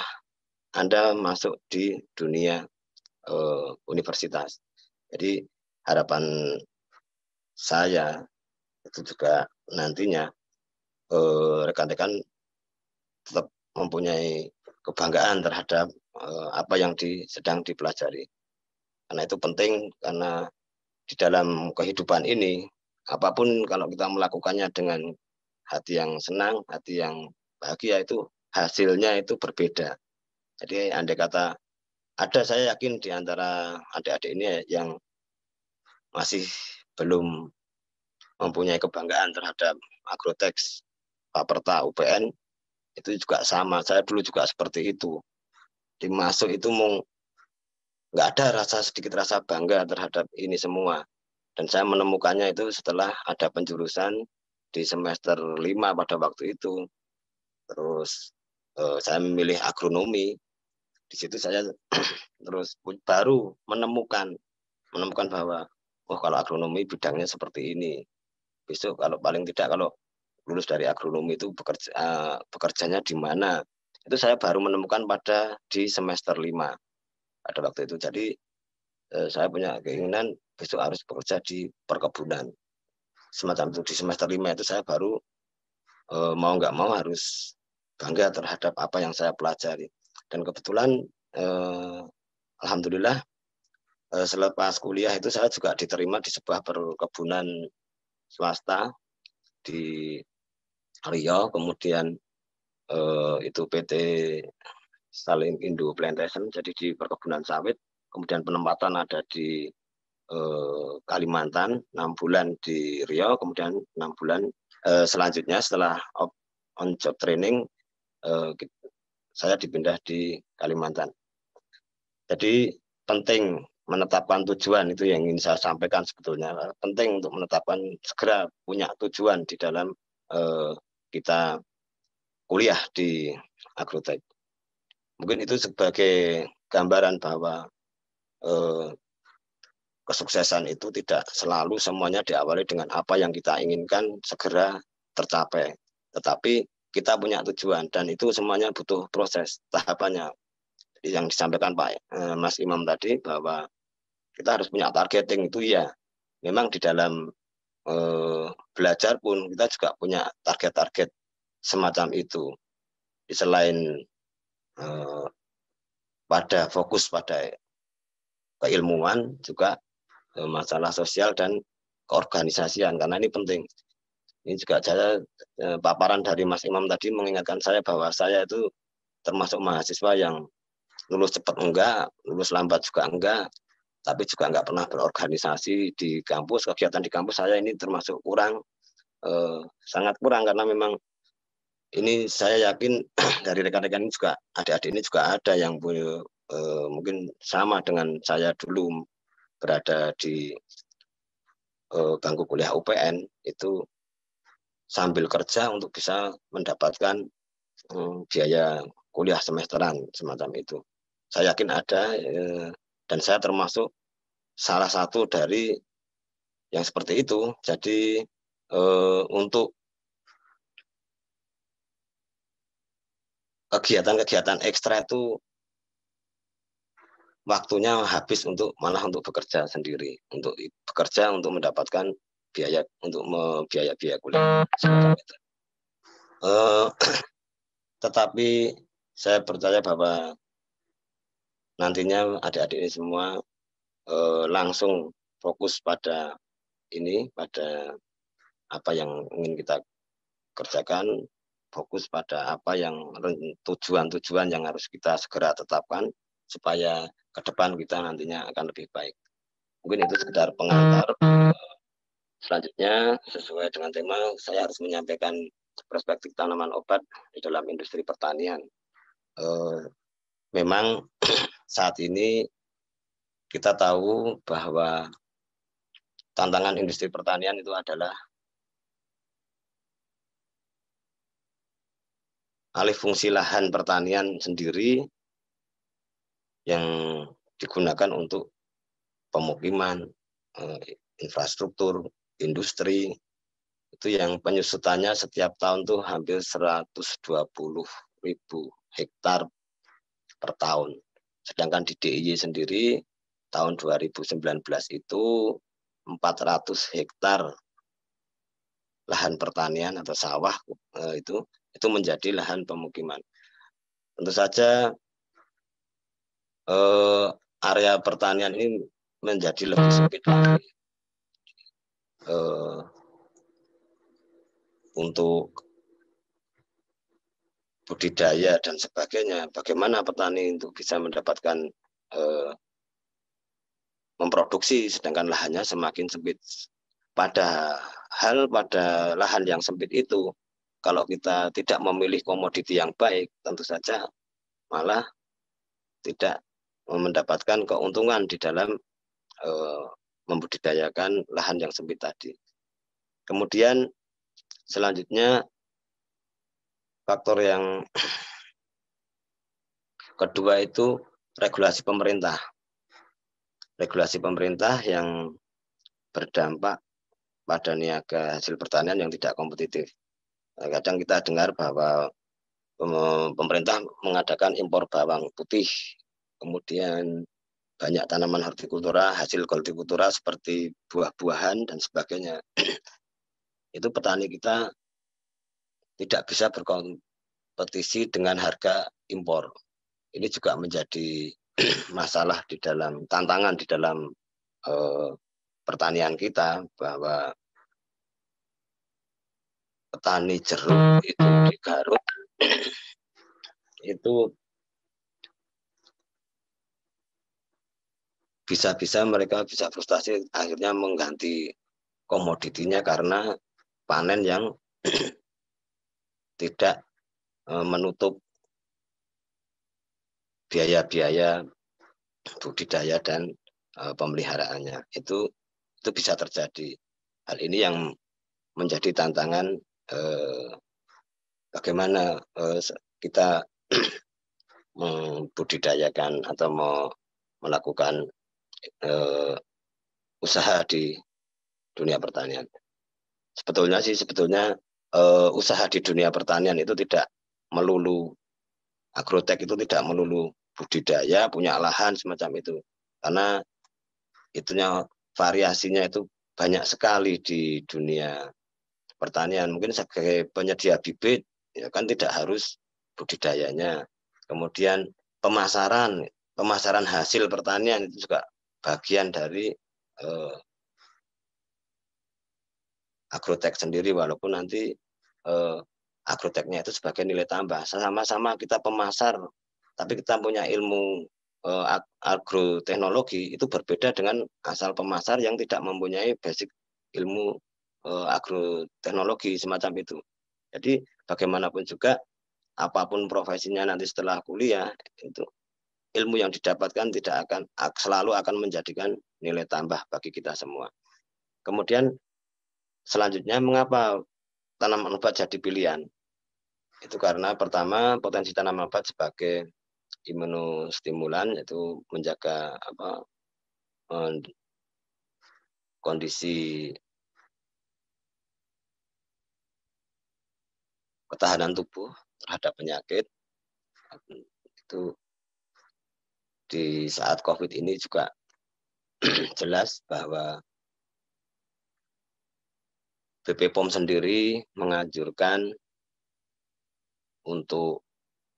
Anda masuk di dunia universitas. Jadi harapan saya itu juga nantinya rekan-rekan tetap mempunyai kebanggaan terhadap apa yang sedang dipelajari. Karena itu penting, karena di dalam kehidupan ini, apapun kalau kita melakukannya dengan hati yang senang, hati yang bahagia, itu hasilnya itu berbeda. Jadi andai kata ada, saya yakin di antara adik-adik ini yang masih belum mempunyai kebanggaan terhadap Agrotek Paperta UPN, itu juga sama. Saya dulu juga seperti itu. Dimasuk itu nggak ada sedikit rasa bangga terhadap ini semua. Dan saya menemukannya itu setelah ada penjurusan di semester 5 pada waktu itu. Terus saya memilih agronomi. Di situ saya terus baru menemukan bahwa kalau agronomi bidangnya seperti ini. Besok kalau paling tidak kalau lulus dari agronomi itu bekerjanya di mana. Itu saya baru menemukan di semester 5 pada waktu itu. Jadi saya punya keinginan besok harus bekerja di perkebunan. Semacam itu. Di semester 5 itu saya baru mau nggak mau harus bangga terhadap apa yang saya pelajari. Dan kebetulan alhamdulillah selepas kuliah itu saya juga diterima di sebuah perkebunan swasta di Riau, kemudian itu PT Salim Indo Plantation, jadi di perkebunan sawit. Kemudian penempatan ada di Kalimantan, 6 bulan di Riau, kemudian 6 bulan selanjutnya setelah on job training saya dipindah di Kalimantan. Jadi penting menetapkan tujuan, itu yang ingin saya sampaikan sebetulnya. Penting untuk menetapkan, segera punya tujuan di dalam kita kuliah di Agrotek. Mungkin itu sebagai gambaran bahwa kesuksesan itu tidak selalu semuanya diawali dengan apa yang kita inginkan segera tercapai. Tetapi kita punya tujuan, dan itu semuanya butuh proses, tahapannya. Jadi yang disampaikan Pak Mas Imam tadi, bahwa kita harus punya targeting, itu ya. Memang di dalam belajar pun kita juga punya target-target semacam itu. Selain fokus pada keilmuan, juga masalah sosial dan keorganisasian, karena ini penting. Ini juga saya paparan dari Mas Imam tadi mengingatkan saya bahwa saya itu termasuk mahasiswa yang lulus cepat enggak, lulus lambat juga enggak, tapi juga enggak pernah berorganisasi di kampus. Kegiatan di kampus saya ini termasuk kurang, sangat kurang, karena memang ini saya yakin dari rekan-rekan ini juga, adik-adik ini juga ada yang punya mungkin sama dengan saya dulu berada di bangku kuliah UPN, itu sambil kerja untuk bisa mendapatkan biaya kuliah semesteran semacam itu. Saya yakin ada, dan saya termasuk salah satu dari yang seperti itu. Jadi untuk kegiatan-kegiatan ekstra itu waktunya habis malah untuk bekerja sendiri, untuk bekerja untuk mendapatkan biaya, untuk biaya kuliah semacam itu. Tetapi saya percaya bahwa nantinya adik-adik ini semua langsung fokus pada apa yang ingin kita kerjakan, fokus pada apa yang tujuan-tujuan yang harus kita segera tetapkan supaya ke depan kita nantinya akan lebih baik. Mungkin itu sekedar pengantar. Selanjutnya, sesuai dengan tema, saya harus menyampaikan perspektif tanaman obat di dalam industri pertanian. Memang saat ini kita tahu bahwa tantangan industri pertanian itu adalah alih fungsi lahan pertanian sendiri yang digunakan untuk pemukiman, infrastruktur, industri, itu yang penyusutannya setiap tahun tuh hampir 120.000 hektar per tahun. Sedangkan di DIY sendiri tahun 2019 itu 400 hektar lahan pertanian atau sawah itu menjadi lahan pemukiman. Tentu saja area pertanian ini menjadi lebih sempit lagi. Untuk budidaya dan sebagainya, bagaimana petani untuk bisa mendapatkan memproduksi sedangkan lahannya semakin sempit. Padahal pada lahan yang sempit itu, kalau kita tidak memilih komoditi yang baik, tentu saja malah tidak mendapatkan keuntungan di dalam membudidayakan lahan yang sempit tadi. Kemudian selanjutnya faktor yang kedua itu regulasi pemerintah. Regulasi pemerintah yang berdampak pada niaga hasil pertanian yang tidak kompetitif. Kadang kita dengar bahwa pemerintah mengadakan impor bawang putih, kemudian banyak tanaman hortikultura, hasil hortikultura seperti buah-buahan dan sebagainya. Itu petani kita tidak bisa berkompetisi dengan harga impor. Ini juga menjadi masalah di dalam tantangan di dalam pertanian kita, bahwa petani jeruk itu di Garut itu bisa-bisa mereka bisa frustasi akhirnya mengganti komoditinya karena panen yang tidak menutup biaya-biaya budidaya dan pemeliharaannya. Itu bisa terjadi. Hal ini yang menjadi tantangan bagaimana kita membudidayakan atau melakukan usaha di dunia pertanian. Sebetulnya usaha di dunia pertanian itu tidak melulu agrotek, itu tidak melulu budidaya, punya lahan semacam itu. Karena itunya variasinya itu banyak sekali di dunia pertanian. Mungkin sebagai penyedia bibit ya kan tidak harus budidayanya. Kemudian pemasaran hasil pertanian itu juga bagian dari agrotek sendiri, walaupun nanti agroteknya itu sebagai nilai tambah. Sama-sama kita pemasar, tapi kita punya ilmu agroteknologi, itu berbeda dengan asal pemasar yang tidak mempunyai basic ilmu agroteknologi semacam itu. Jadi bagaimanapun juga, apapun profesinya nanti setelah kuliah, itu ilmu yang didapatkan selalu akan menjadikan nilai tambah bagi kita semua. Kemudian selanjutnya, mengapa tanaman obat jadi pilihan? Itu karena pertama, potensi tanaman obat sebagai imunostimulan, yaitu menjaga kondisi ketahanan tubuh terhadap penyakit. Itu di saat COVID ini juga jelas bahwa BP POM sendiri menganjurkan untuk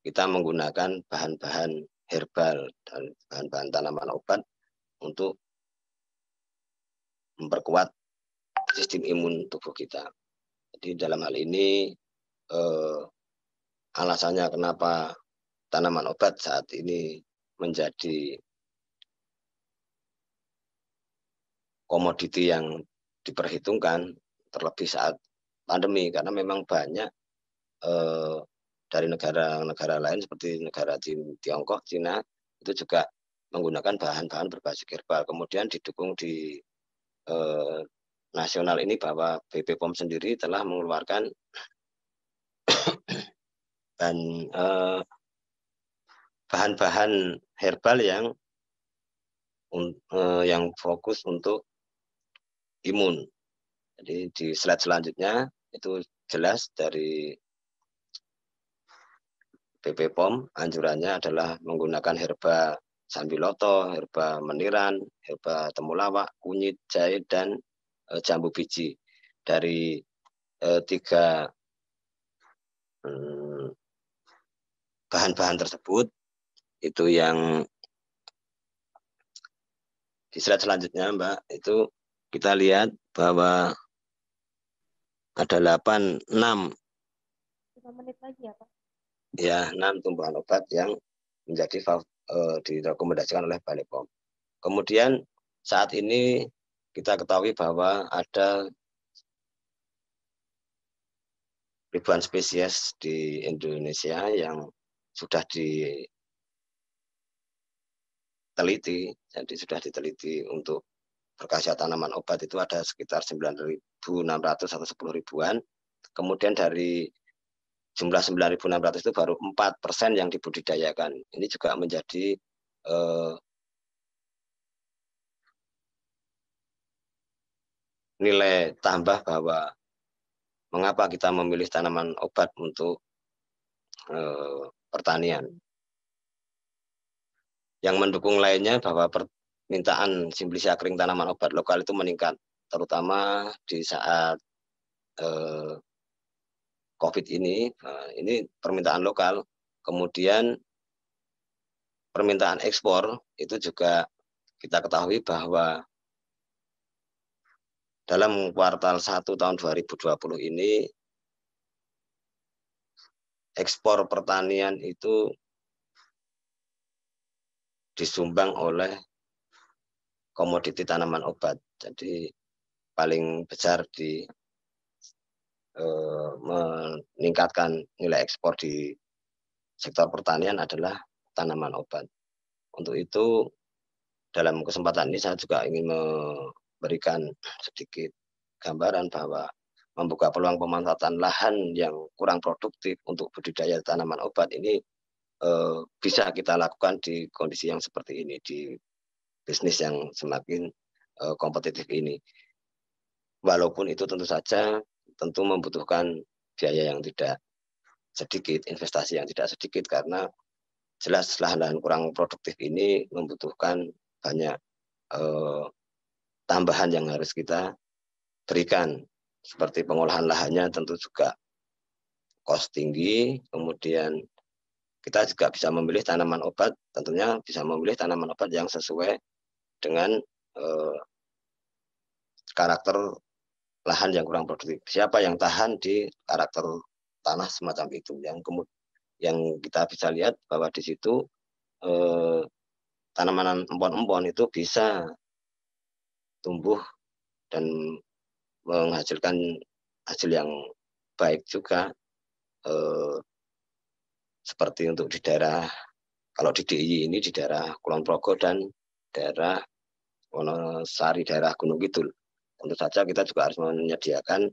kita menggunakan bahan-bahan herbal dan bahan-bahan tanaman obat untuk memperkuat sistem imun tubuh kita. Jadi dalam hal ini alasannya kenapa tanaman obat saat ini menjadi komoditi yang diperhitungkan, terlebih saat pandemi, karena memang banyak dari negara-negara lain seperti negara Tiongkok, Cina, itu juga menggunakan bahan-bahan berbasis herbal. Kemudian didukung di nasional ini bahwa BP POM sendiri telah mengeluarkan bahan-bahan herbal yang fokus untuk imun. Jadi di slide selanjutnya itu jelas dari BP POM, anjurannya adalah menggunakan herba sambiloto, herba meniran, herba temulawak, kunyit, jahe, dan jambu biji. Dari tiga bahan-bahan tersebut. Itu yang di slide selanjutnya, Mbak, itu kita lihat bahwa ada 6 menit lagi ya, Pak? Ya, 6 tumbuhan obat yang menjadi direkomendasikan oleh Balai POM. Kemudian saat ini kita ketahui bahwa ada ribuan spesies di Indonesia yang sudah diteliti, jadi sudah diteliti untuk berkhasiat tanaman obat itu ada sekitar 9.600 atau 10 ribuan. Kemudian dari jumlah 9.600 itu baru 4% yang dibudidayakan. Ini juga menjadi nilai tambah bahwa mengapa kita memilih tanaman obat untuk pertanian. Yang mendukung lainnya bahwa permintaan simplisia kering tanaman obat lokal itu meningkat, terutama di saat COVID ini permintaan lokal. Kemudian permintaan ekspor itu juga kita ketahui bahwa dalam kuartal 1 tahun 2020 ini ekspor pertanian itu disumbang oleh komoditi tanaman obat. Jadi paling besar di meningkatkan nilai ekspor di sektor pertanian adalah tanaman obat. Untuk itu dalam kesempatan ini saya juga ingin memberikan sedikit gambaran bahwa membuka peluang pemanfaatan lahan yang kurang produktif untuk budidaya tanaman obat ini bisa kita lakukan di kondisi yang seperti ini, di bisnis yang semakin kompetitif ini. Walaupun itu tentu saja membutuhkan biaya yang tidak sedikit, investasi yang tidak sedikit, karena jelas lahan-lahan kurang produktif ini membutuhkan banyak tambahan yang harus kita berikan, seperti pengolahan lahannya tentu juga cost tinggi. Kemudian kita juga bisa memilih tanaman obat, tentunya bisa memilih tanaman obat yang sesuai dengan karakter lahan yang kurang produktif. Siapa yang tahan di karakter tanah semacam itu, yang kita bisa lihat bahwa di situ tanaman empon-empon itu bisa tumbuh dan menghasilkan hasil yang baik juga, seperti untuk di daerah, kalau di DIY ini di daerah Kulon Progo dan daerah Wonosari, daerah Gunung Kidul. Tentu saja kita juga harus menyediakan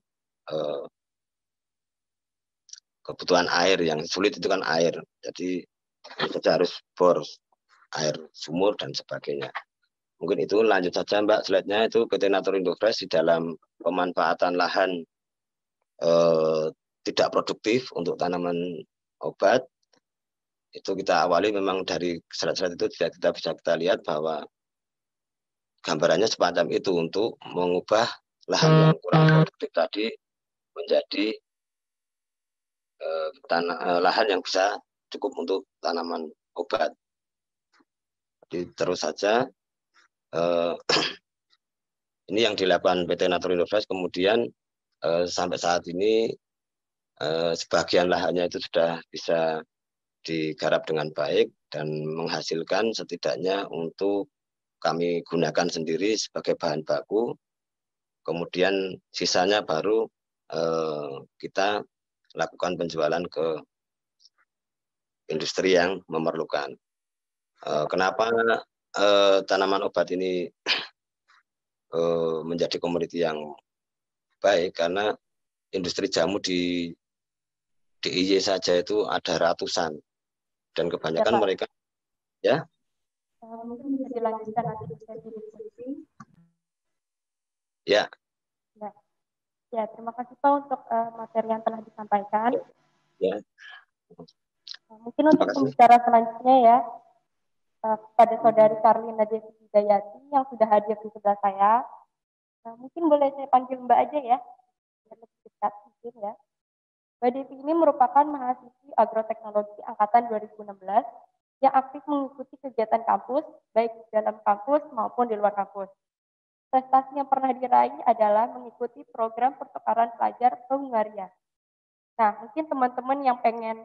kebutuhan air. Yang sulit itu kan air, jadi kita harus bor air sumur dan sebagainya. Mungkin itu, lanjut saja Mbak slide-nya. Itu PT Naturindo Fresh di dalam pemanfaatan lahan tidak produktif untuk tanaman obat. Itu kita awali memang dari slide-slide itu kita bisa lihat bahwa gambarannya semacam itu, untuk mengubah lahan yang kurang produktif tadi menjadi lahan yang bisa cukup untuk tanaman obat. Jadi terus saja ini yang dilakukan PT Naturindo Fresh. Kemudian sampai saat ini sebagian lahannya itu sudah bisa digarap dengan baik dan menghasilkan setidaknya untuk kami gunakan sendiri sebagai bahan baku. Kemudian sisanya baru kita lakukan penjualan ke industri yang memerlukan. Kenapa tanaman obat ini menjadi komoditi yang baik? Karena industri jamu di DIY saja itu ada ratusan, dan kebanyakan ya, mereka ya. Mungkin bisa dilanjutkan nanti di sesi diskusi. Ya. Ya, terima kasih Pak untuk materi yang telah disampaikan. Ya. Mungkin untuk pembicara selanjutnya ya, kepada Saudari Karlina Devi Hidayati yang sudah hadir di sebelah saya. Mungkin boleh saya panggil Mbak aja ya. biar lebih dekat mungkin ya. Mbak Devi ini merupakan mahasiswi agroteknologi angkatan 2016 yang aktif mengikuti kegiatan kampus, baik di dalam kampus maupun di luar kampus. Prestasi yang pernah diraih adalah mengikuti program pertukaran pelajar ke Hungaria. Nah, mungkin teman-teman yang pengen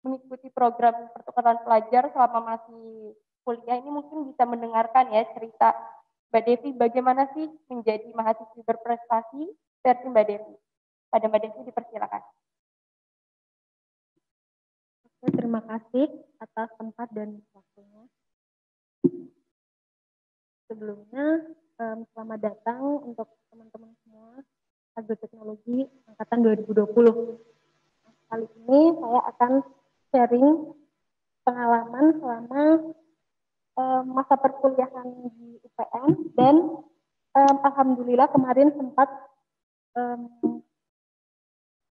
mengikuti program pertukaran pelajar selama masih kuliah ini mungkin bisa mendengarkan ya cerita Mbak Devi bagaimana sih menjadi mahasiswi berprestasi versi Mbak Devi. Pada Mbak Devi dipersilakan. Terima kasih atas tempat dan waktunya. Sebelumnya, selamat datang untuk teman-teman semua agroteknologi angkatan 2020. Kali ini saya akan sharing pengalaman selama masa perkuliahan di UPN dan alhamdulillah kemarin sempat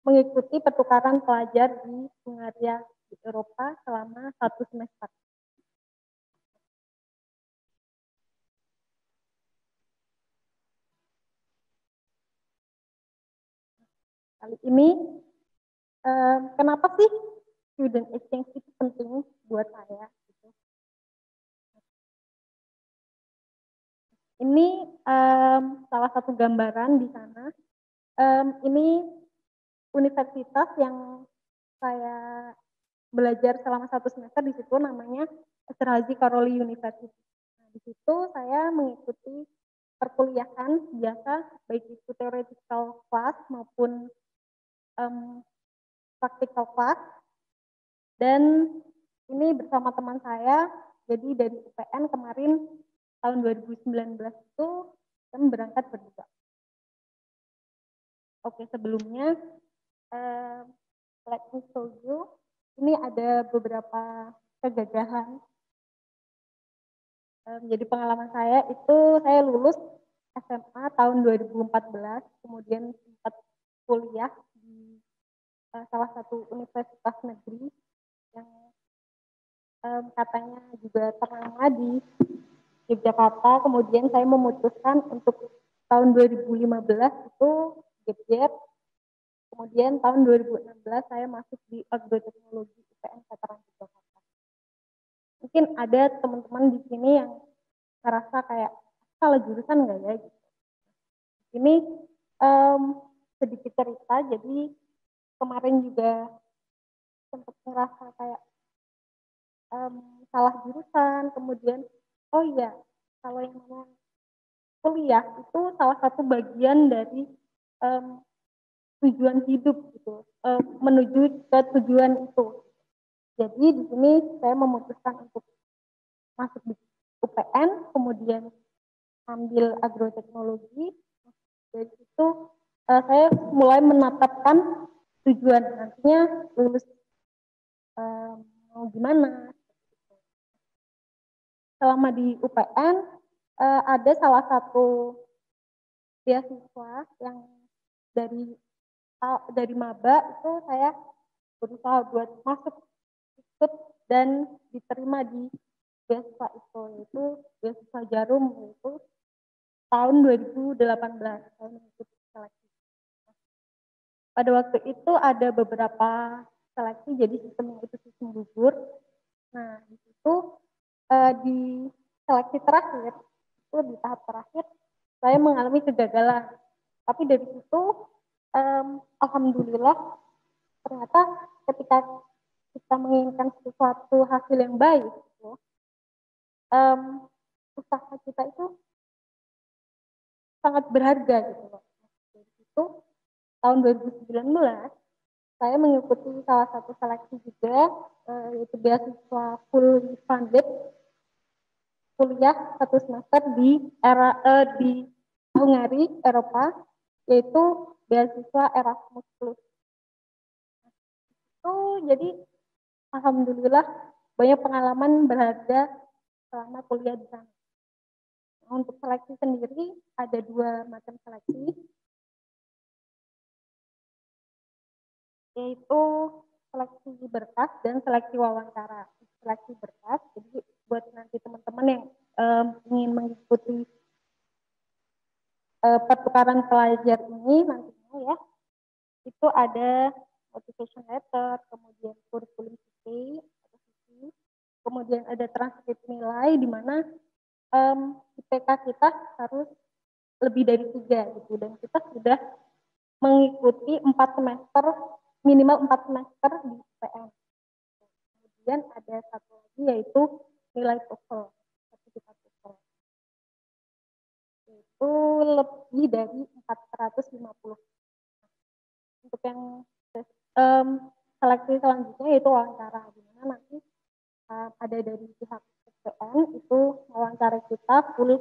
mengikuti pertukaran pelajar di Hungaria di Eropa selama 1 semester. Kali ini, kenapa sih student exchange itu penting buat saya? Gitu. Ini salah satu gambaran di sana. Ini universitas yang saya belajar selama 1 semester di situ namanya Esterhazy Karoli University. Nah, di situ saya mengikuti perkuliahan biasa baik itu theoretical class maupun practical class, dan ini bersama teman saya. Jadi dari UPN kemarin tahun 2019 itu kami berangkat berdua. Oke, sebelumnya let me show you. Ini ada beberapa kegagalan. Jadi pengalaman saya itu saya lulus SMA tahun 2014, kemudian sempat kuliah di salah satu universitas negeri yang katanya juga ternama di Yogyakarta. Kemudian saya memutuskan untuk tahun 2015 itu gap year. Kemudian tahun 2016 saya masuk di agroteknologi UPN Veteran Yogyakarta. Mungkin ada teman-teman di sini yang ngerasa kayak salah jurusan nggak ya? Gitu. Ini sedikit cerita. Jadi kemarin juga sempat ngerasa kayak salah jurusan. Kemudian oh iya, kalau yang namanya kuliah itu salah satu bagian dari tujuan hidup gitu, menuju ke tujuan itu. Jadi di sini saya memutuskan untuk masuk di UPN, kemudian ambil agroteknologi. Dari situ saya mulai menetapkan tujuan nantinya lulus mau gimana. Selama di UPN ada salah satu beasiswa yang dari maba itu saya berusaha buat masuk ikut dan diterima di beasiswa itu, yaitu beasiswa Jarum, itu tahun 2018 saya mengikuti seleksi. Pada waktu itu ada beberapa seleksi, jadi sistemnya itu sistem gugur. Nah di situ di seleksi terakhir itu di tahap terakhir saya mengalami kegagalan, tapi dari situ alhamdulillah ternyata ketika kita menginginkan sesuatu hasil yang baik, usaha kita itu sangat berharga gitu loh. Dari situ tahun 2019 saya mengikuti salah satu seleksi juga, yaitu beasiswa full funded kuliah 1 semester di Hungaria, Eropa, yaitu beasiswa Erasmus Plus. Itu jadi alhamdulillah banyak pengalaman berharga selama kuliah di sana. Untuk seleksi sendiri ada 2 macam seleksi, yaitu seleksi berkas dan seleksi wawancara. Seleksi berkas, jadi buat nanti teman-teman yang ingin mengikuti pertukaran pelajar ini nantinya ya, itu ada motivation letter, kemudian kurikulum vitae, kemudian ada transkrip nilai di mana IPK kita harus lebih dari 3 gitu, dan kita sudah mengikuti 4 semester, minimal 4 semester di UPN. Kemudian ada satu lagi yaitu nilai TOEFL, sertifikat TOEFL. Itu lebih dari 450. Untuk yang seleksi selanjutnya yaitu wawancara, di mana nanti ada dari pihak UPN itu wawancara kita full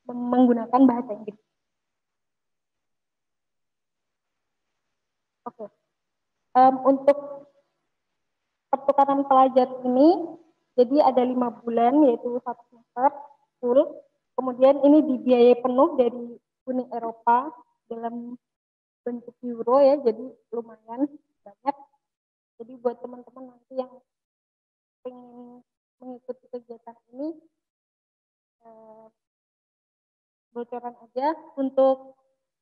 menggunakan bahasa Inggris. Oke. Untuk pertukaran pelajar ini, jadi ada 5 bulan yaitu 1 semester full. Kemudian ini dibiayai penuh dari Uni Eropa dalam bentuk euro ya, jadi lumayan banyak. Jadi buat teman-teman nanti yang ingin mengikuti kegiatan ini, bocoran aja untuk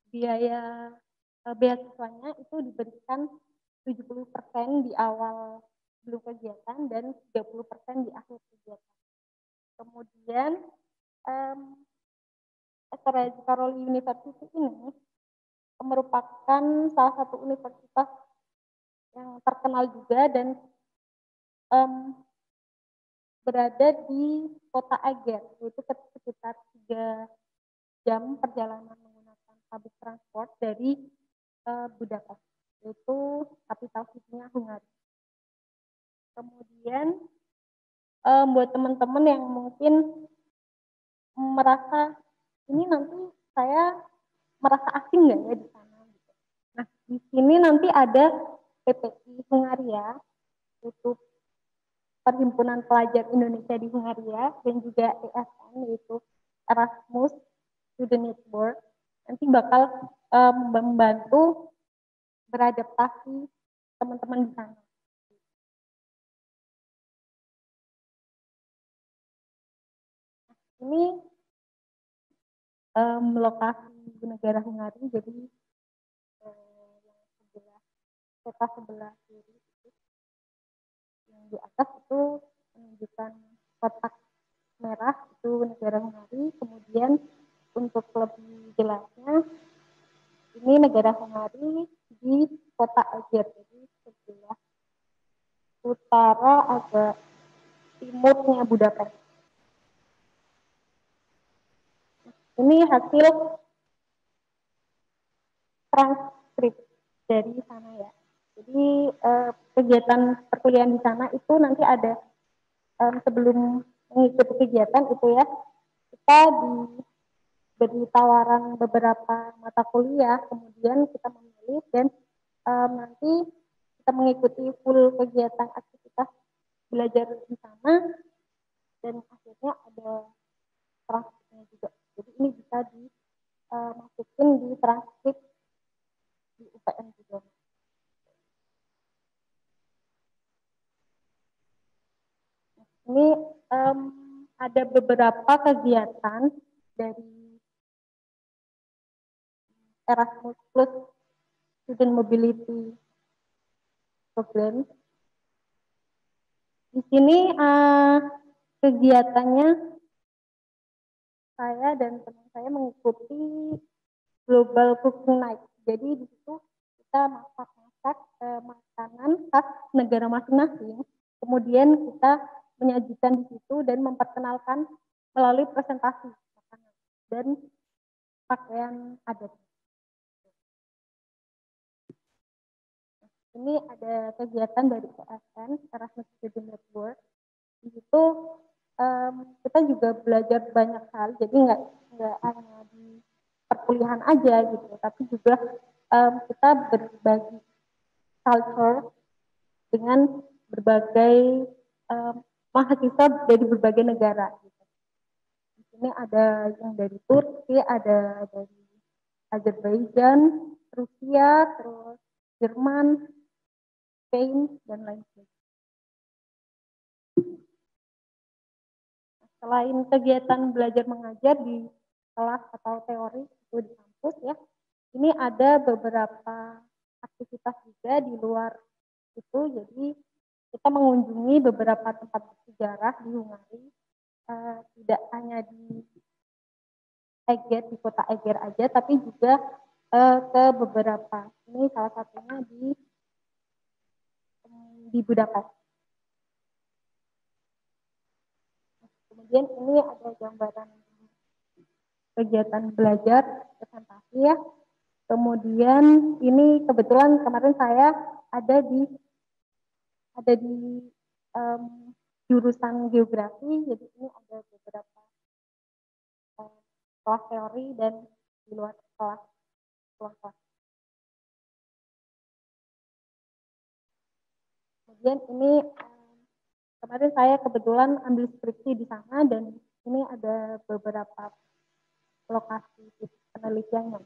biaya beasiswanya itu diberikan 70% di awal sebelum kegiatan dan 30% di akhir kegiatan. Kemudian Esterhazy Caroli University ini merupakan salah satu universitas yang terkenal juga dan berada di kota Eger, yaitu sekitar 3 jam perjalanan menggunakan public transport dari Budapest, yaitu kapital city-nya Hungari. Kemudian buat teman-teman yang mungkin merasa ini nanti saya merasa asing nggak ya di sana. Nah, di sini nanti ada PPI Hungaria, yaitu Perhimpunan Pelajar Indonesia di Hungaria, dan juga ESN, yaitu Erasmus Student Network, nanti bakal membantu beradaptasi teman-teman di sana. Ini lokasi di negara Hungari, jadi yang sebelah kiri itu, yang di atas itu menunjukkan kotak merah itu negara Hungari. Kemudian untuk lebih jelasnya, ini negara Hungari di kota Eger, jadi sebelah utara agak timurnya Budapest. Ini hasil transkrip dari sana ya. Jadi kegiatan perkuliahan di sana itu nanti ada sebelum mengikuti kegiatan itu ya, kita diberi tawaran beberapa mata kuliah, kemudian kita memilih dan nanti kita mengikuti full kegiatan aktivitas belajar di sana, dan akhirnya ada transkripnya juga. Jadi ini bisa dimasukin di transkrip di UPN juga. Ini ada beberapa kegiatan dari Erasmus Plus Student Mobility Program. Di sini kegiatannya saya dan teman saya mengikuti Global Cooking Night. Jadi di situ kita masak-masak makanan khas negara masing-masing. Kemudian kita menyajikan di situ dan memperkenalkan melalui presentasi makanan dan pakaian adat. Ini ada kegiatan dari ESN, Erasmus Student Network. Di situ kita juga belajar banyak hal, jadi nggak hanya di perkuliahan aja gitu, tapi juga kita berbagi culture dengan berbagai mahasiswa dari berbagai negara. Gitu. Di sini ada yang dari Turki, ada dari Azerbaijan, Rusia, terus Jerman, Spain, dan lain sebagainya. Selain kegiatan belajar mengajar di kelas atau teori itu di kampus ya, ini ada beberapa aktivitas juga di luar itu. Jadi kita mengunjungi beberapa tempat bersejarah di Hungari, tidak hanya di Eger, di kota Eger aja, tapi juga ke beberapa. Ini salah satunya di Budapest. Kemudian ini ada gambaran kegiatan belajar presentasi ya. Kemudian ini kebetulan kemarin saya ada di jurusan geografi, jadi ini ada beberapa kelas teori dan di luar kelas. Kemudian ini kemarin saya kebetulan ambil skripsi di sana dan ini ada beberapa lokasi penelitiannya.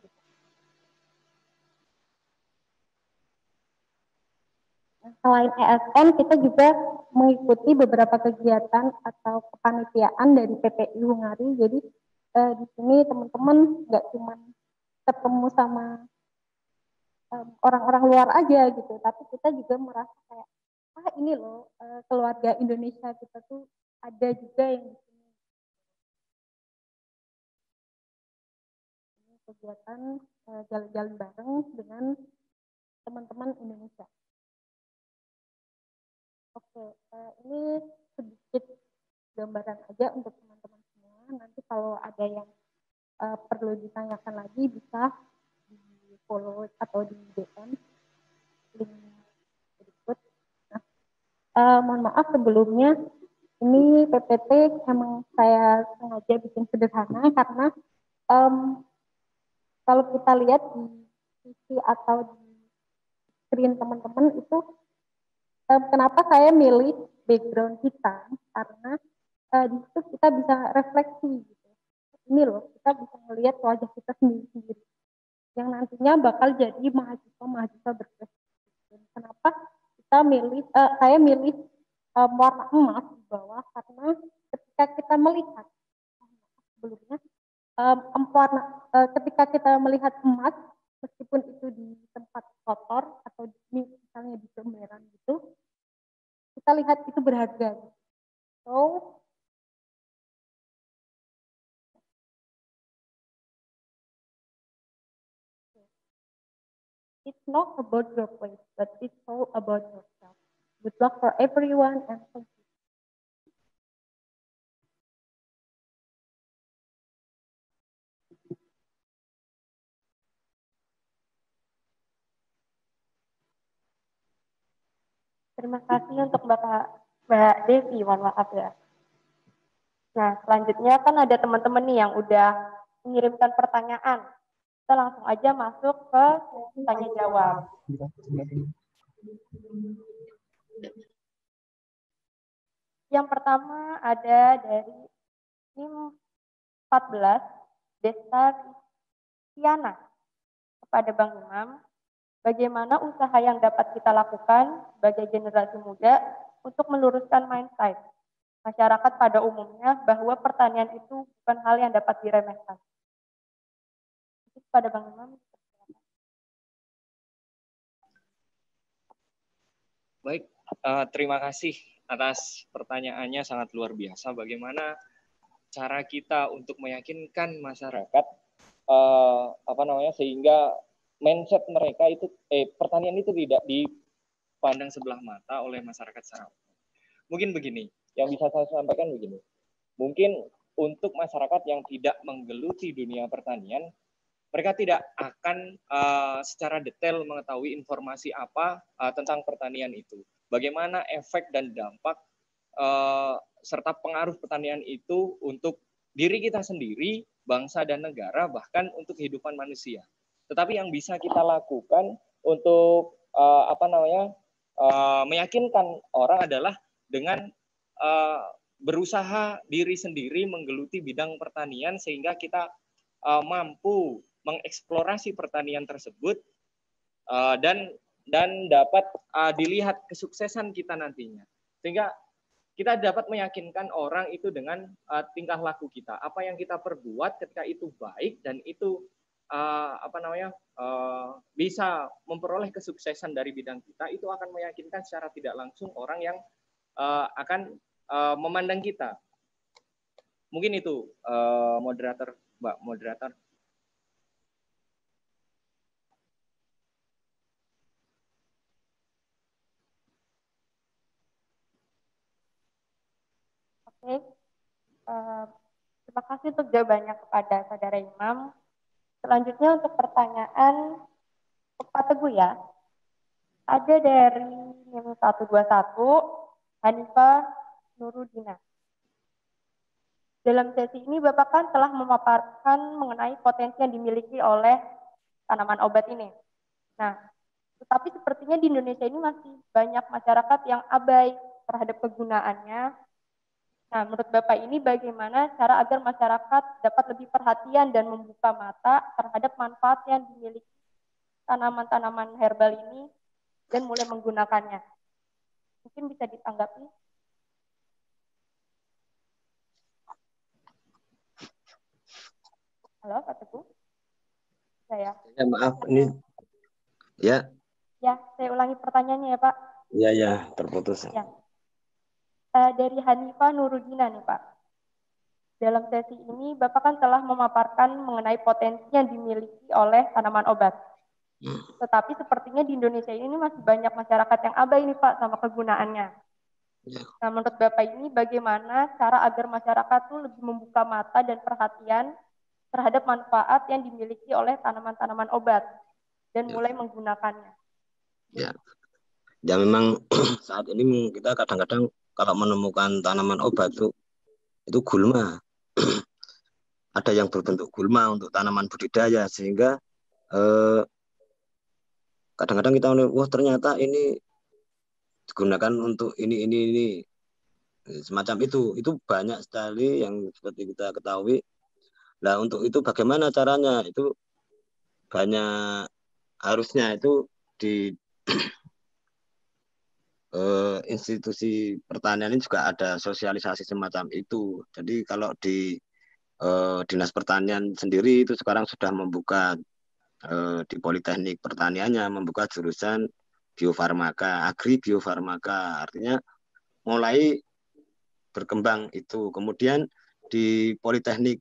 Selain ESN, kita juga mengikuti beberapa kegiatan atau kepanitiaan dari PPI Hungari. Jadi di sini teman-teman nggak cuma ketemu sama orang-orang luar aja gitu, tapi kita juga merasa kayak, ini loh keluarga Indonesia kita tuh ada juga yang di sini. Ini kegiatan jalan-jalan bareng dengan teman-teman Indonesia. Oke, ini sedikit gambaran aja untuk teman-teman semua. Nanti kalau ada yang perlu ditanyakan lagi bisa di follow atau di DM link berikut. Nah, mohon maaf sebelumnya, ini PPT emang saya sengaja bikin sederhana karena kalau kita lihat di PC atau di screen teman-teman itu, kenapa saya milih background hitam, karena di situ kita bisa refleksi gitu. Ini loh, kita bisa melihat wajah kita sendiri-sendiri yang nantinya bakal jadi mahasiswa berprestasi. Kenapa saya milih warna emas di bawah, karena ketika kita melihat sebelumnya ketika kita melihat emas, meskipun itu di tempat kotor atau misalnya di comberan gitu, kita lihat itu berharga. So it's not about your place, but it's all about yourself. Good luck for everyone and thank you. Terima kasih untuk Mbak Devi, mohon maaf ya. Nah, selanjutnya kan ada teman-teman nih yang udah mengirimkan pertanyaan. Kita langsung aja masuk ke tanya jawab. Yang pertama ada dari NIM 14, Desta Tiana. Kepada Bang Imam, bagaimana usaha yang dapat kita lakukan sebagai generasi muda untuk meluruskan mindset masyarakat pada umumnya bahwa pertanian itu bukan hal yang dapat diremehkan. Kepada Bang Imam. Baik, terima kasih atas pertanyaannya, sangat luar biasa. Bagaimana cara kita untuk meyakinkan masyarakat sehingga mindset mereka itu pertanian itu tidak dipandang sebelah mata oleh masyarakat secara umum. Mungkin begini, yang bisa saya sampaikan begini. Mungkin untuk masyarakat yang tidak menggeluti dunia pertanian, mereka tidak akan secara detail mengetahui informasi apa tentang pertanian itu. Bagaimana efek dan dampak serta pengaruh pertanian itu untuk diri kita sendiri, bangsa dan negara, bahkan untuk kehidupan manusia. Tetapi yang bisa kita lakukan untuk meyakinkan orang adalah dengan berusaha diri sendiri menggeluti bidang pertanian sehingga kita mampu mengeksplorasi pertanian tersebut dan dapat dilihat kesuksesan kita nantinya. Sehingga kita dapat meyakinkan orang itu dengan tingkah laku kita. Apa yang kita perbuat ketika itu baik dan itu bisa memperoleh kesuksesan dari bidang kita, itu akan meyakinkan secara tidak langsung orang yang akan memandang kita. Mungkin itu moderator, Mbak moderator. Oke, terima kasih untuk jawabannya kepada Saudara Imam. Selanjutnya untuk pertanyaan Pak Teguh ya. Ada dari NIM 121, Hanifah Nurudina. Dalam sesi ini Bapak kan telah memaparkan mengenai potensi yang dimiliki oleh tanaman obat ini. Nah, tetapi sepertinya di Indonesia ini masih banyak masyarakat yang abai terhadap kegunaannya. Nah, menurut Bapak ini bagaimana cara agar masyarakat dapat lebih perhatian dan membuka mata terhadap manfaat yang dimiliki tanaman-tanaman herbal ini dan mulai menggunakannya? Mungkin bisa ditanggapi. Halo, Pak Teguh? Saya. Ya, maaf, ini ya. Ya, saya ulangi pertanyaannya ya, Pak. Ya, terputus. Ya. Dari Hanifah Nurudina nih, Pak. Dalam sesi ini, Bapak kan telah memaparkan mengenai potensi yang dimiliki oleh tanaman obat. Tetapi sepertinya di Indonesia ini masih banyak masyarakat yang abai nih, Pak, sama kegunaannya. Ya. Nah, menurut Bapak ini bagaimana cara agar masyarakat tuh lebih membuka mata dan perhatian terhadap manfaat yang dimiliki oleh tanaman-tanaman obat dan mulai menggunakannya? Ya, ya memang saat ini kita kadang-kadang kalau menemukan tanaman obat itu gulma. Ada yang berbentuk gulma untuk tanaman budidaya, sehingga kadang-kadang kita wah ternyata ini digunakan untuk ini semacam itu banyak sekali yang seperti kita ketahui. Nah, untuk itu bagaimana caranya? Itu banyak, harusnya itu di institusi pertanian ini juga ada sosialisasi semacam itu. Jadi kalau di Dinas Pertanian sendiri itu sekarang sudah membuka di Politeknik Pertaniannya membuka jurusan biofarmaka, agri biofarmaka, artinya mulai berkembang itu. Kemudian di Politeknik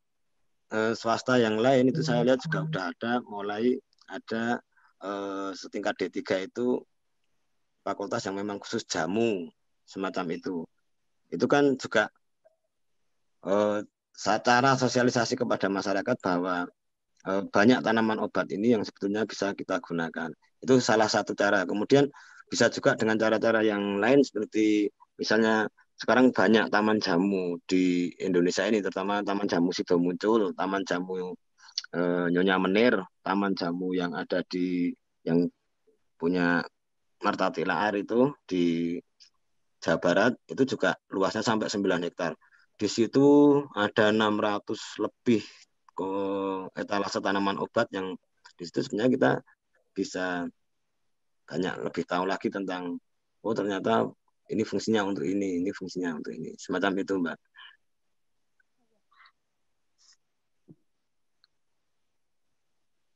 swasta yang lain itu saya lihat juga udah ada, mulai ada setingkat D3 itu fakultas yang memang khusus jamu semacam itu. Itu kan juga secara sosialisasi kepada masyarakat bahwa banyak tanaman obat ini yang sebetulnya bisa kita gunakan. Itu salah satu cara. Kemudian bisa juga dengan cara-cara yang lain seperti misalnya sekarang banyak taman jamu di Indonesia ini, terutama taman jamu Sidomuncul, taman jamu Nyonya Menir, taman jamu yang ada yang punya Marta Tilaar itu di Jawa Barat, itu juga luasnya sampai 9 hektar. Di situ ada 600 lebih etalase tanaman obat yang di situ sebenarnya kita bisa banyak lebih tahu lagi tentang ternyata ini fungsinya untuk ini fungsinya untuk ini. Semacam itu, Mbak.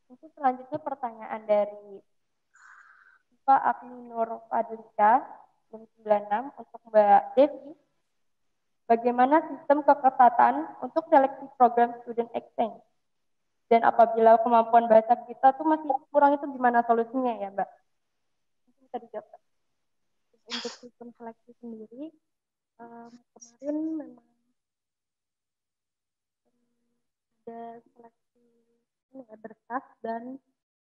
Mungkin selanjutnya pertanyaan dari Pak Agni Nur Fadlika 96 untuk Mbak Devi. Bagaimana sistem keketatan untuk seleksi program student exchange? Dan apabila kemampuan bahasa kita tuh masih kurang, itu gimana solusinya ya, Mbak? Mungkin bisa dijawab. Untuk sistem seleksi sendiri, kemarin memang ada seleksi berkas dan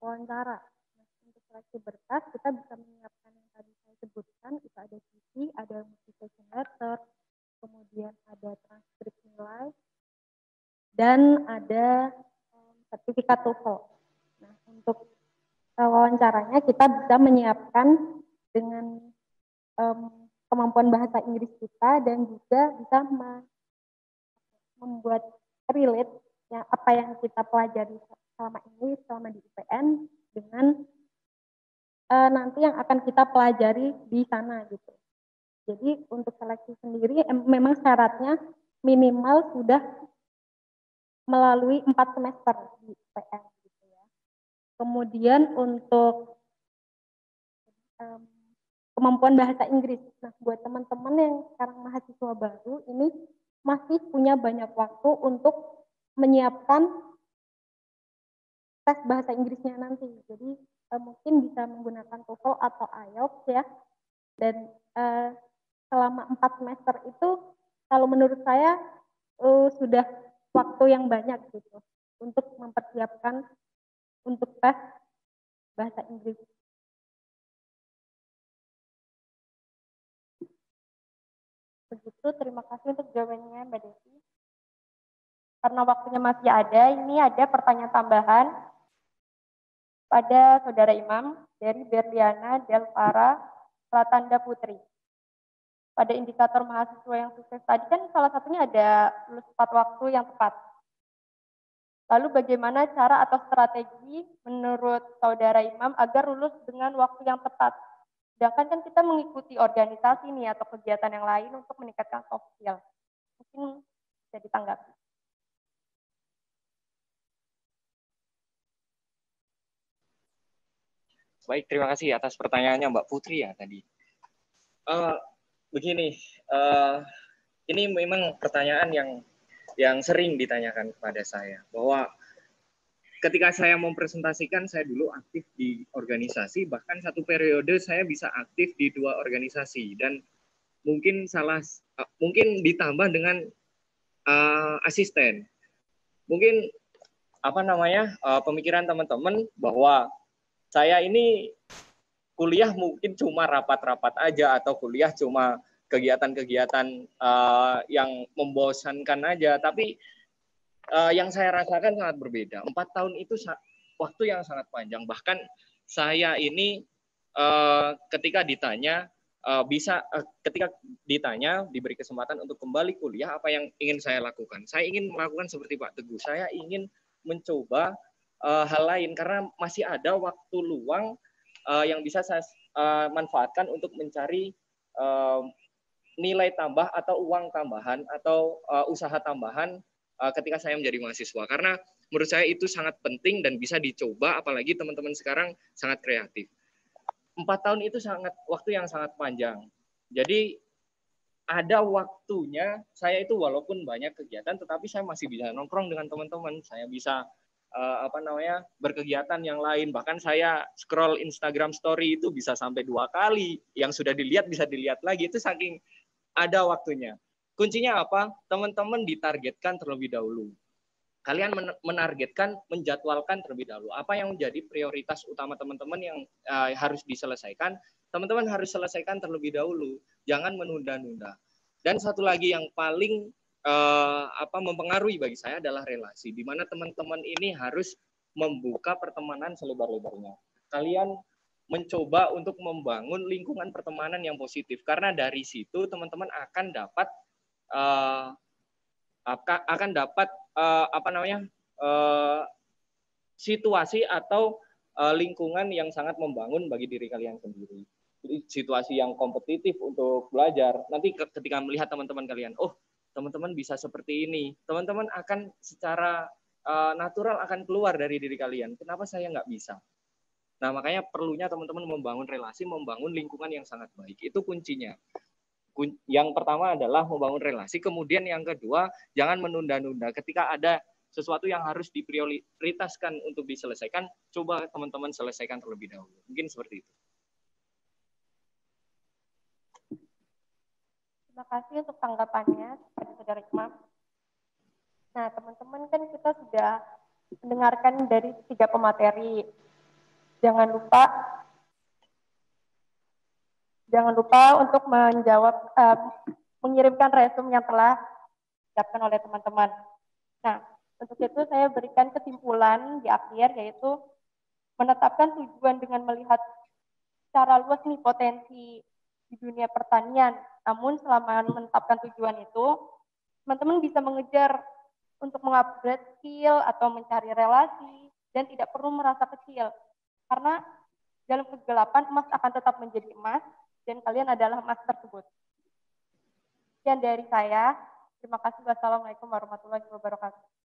wawancara. Nah, untuk seleksi berkas kita bisa menyiapkan yang tadi saya sebutkan, itu ada CV, ada motivation letter, kemudian ada transkrip nilai, dan ada sertifikat TOEFL. Nah, untuk wawancaranya kita bisa menyiapkan dengan kemampuan bahasa Inggris kita dan juga bisa membuat relate apa yang kita pelajari selama ini selama di UPN dengan nanti yang akan kita pelajari di sana gitu. Jadi untuk seleksi sendiri memang syaratnya minimal sudah melalui 4 semester di UPN gitu. Kemudian untuk kemampuan bahasa Inggris. Nah, buat teman-teman yang sekarang mahasiswa baru ini masih punya banyak waktu untuk menyiapkan tes bahasa Inggrisnya nanti. Jadi mungkin bisa menggunakan TOEFL atau IELTS ya. Dan selama 4 semester itu kalau menurut saya sudah waktu yang banyak gitu untuk mempersiapkan untuk tes bahasa Inggris. Begitu, terima kasih untuk jawabannya Mbak Desi. Karena waktunya masih ada, ini ada pertanyaan tambahan pada Saudara Imam dari Berliana Delvara Pratanda Putri. Pada indikator mahasiswa yang sukses tadi kan salah satunya ada lulus tepat waktu yang tepat. Lalu bagaimana cara atau strategi menurut Saudara Imam agar lulus dengan waktu yang tepat? Sedangkan kan kita mengikuti organisasi nih atau kegiatan yang lain untuk meningkatkan soft skill. Mungkin bisa ditanggapi. Baik, terima kasih atas pertanyaannya Mbak Putri ya tadi. Begini, ini memang pertanyaan yang sering ditanyakan kepada saya, bahwa ketika saya mempresentasikan, saya dulu aktif di organisasi, bahkan satu periode saya bisa aktif di 2 organisasi, dan mungkin ditambah dengan asisten. Mungkin pemikiran teman-teman bahwa saya ini kuliah mungkin cuma rapat-rapat aja, atau kuliah cuma kegiatan-kegiatan yang membosankan aja, tapi yang saya rasakan sangat berbeda. 4 tahun itu waktu yang sangat panjang. Bahkan saya ini ketika ditanya diberi kesempatan untuk kembali kuliah, apa yang ingin saya lakukan? Saya ingin melakukan seperti Pak Teguh. Saya ingin mencoba hal lain karena masih ada waktu luang yang bisa saya manfaatkan untuk mencari nilai tambah atau uang tambahan atau usaha tambahan ketika saya menjadi mahasiswa, karena menurut saya itu sangat penting dan bisa dicoba, apalagi teman-teman sekarang sangat kreatif. 4 tahun itu waktu yang sangat panjang. Jadi ada waktunya saya itu walaupun banyak kegiatan, tetapi saya masih bisa nongkrong dengan teman-teman. Saya bisa berkegiatan yang lain. Bahkan saya scroll Instagram story itu bisa sampai 2 kali. Yang sudah dilihat bisa dilihat lagi. Itu saking ada waktunya. Kuncinya apa? Teman-teman ditargetkan terlebih dahulu. Kalian menargetkan, menjadwalkan terlebih dahulu. Apa yang menjadi prioritas utama teman-teman yang harus diselesaikan, teman-teman harus selesaikan terlebih dahulu. Jangan menunda-nunda. Dan satu lagi yang paling mempengaruhi bagi saya adalah relasi, di mana teman-teman ini harus membuka pertemanan selebar-lebarnya. Kalian mencoba untuk membangun lingkungan pertemanan yang positif, karena dari situ teman-teman akan dapat situasi atau lingkungan yang sangat membangun bagi diri kalian sendiri. Jadi situasi yang kompetitif untuk belajar. Nanti ketika melihat teman-teman kalian, oh teman-teman bisa seperti ini, teman-teman akan secara natural akan keluar dari diri kalian. Kenapa saya nggak bisa? Nah, makanya perlunya teman-teman membangun relasi, membangun lingkungan yang sangat baik. Itu kuncinya. Yang pertama adalah membangun relasi, kemudian yang kedua, jangan menunda-nunda. Ketika ada sesuatu yang harus diprioritaskan untuk diselesaikan, coba teman-teman selesaikan terlebih dahulu. Mungkin seperti itu. Terima kasih untuk tanggapannya pada Saudara Imam. Nah, teman-teman kan kita sudah mendengarkan dari 3 pemateri. Jangan lupa untuk mengirimkan resume yang telah disiapkan oleh teman-teman. Nah, untuk itu saya berikan kesimpulan di akhir, yaitu menetapkan tujuan dengan melihat secara luas nih potensi di dunia pertanian. Namun selama menetapkan tujuan itu, teman-teman bisa mengejar untuk mengupgrade skill atau mencari relasi dan tidak perlu merasa kecil. Karena dalam kegelapan emas akan tetap menjadi emas dan kalian adalah emas tersebut. Sekian dari saya. Terima kasih. Wassalamualaikum warahmatullahi wabarakatuh.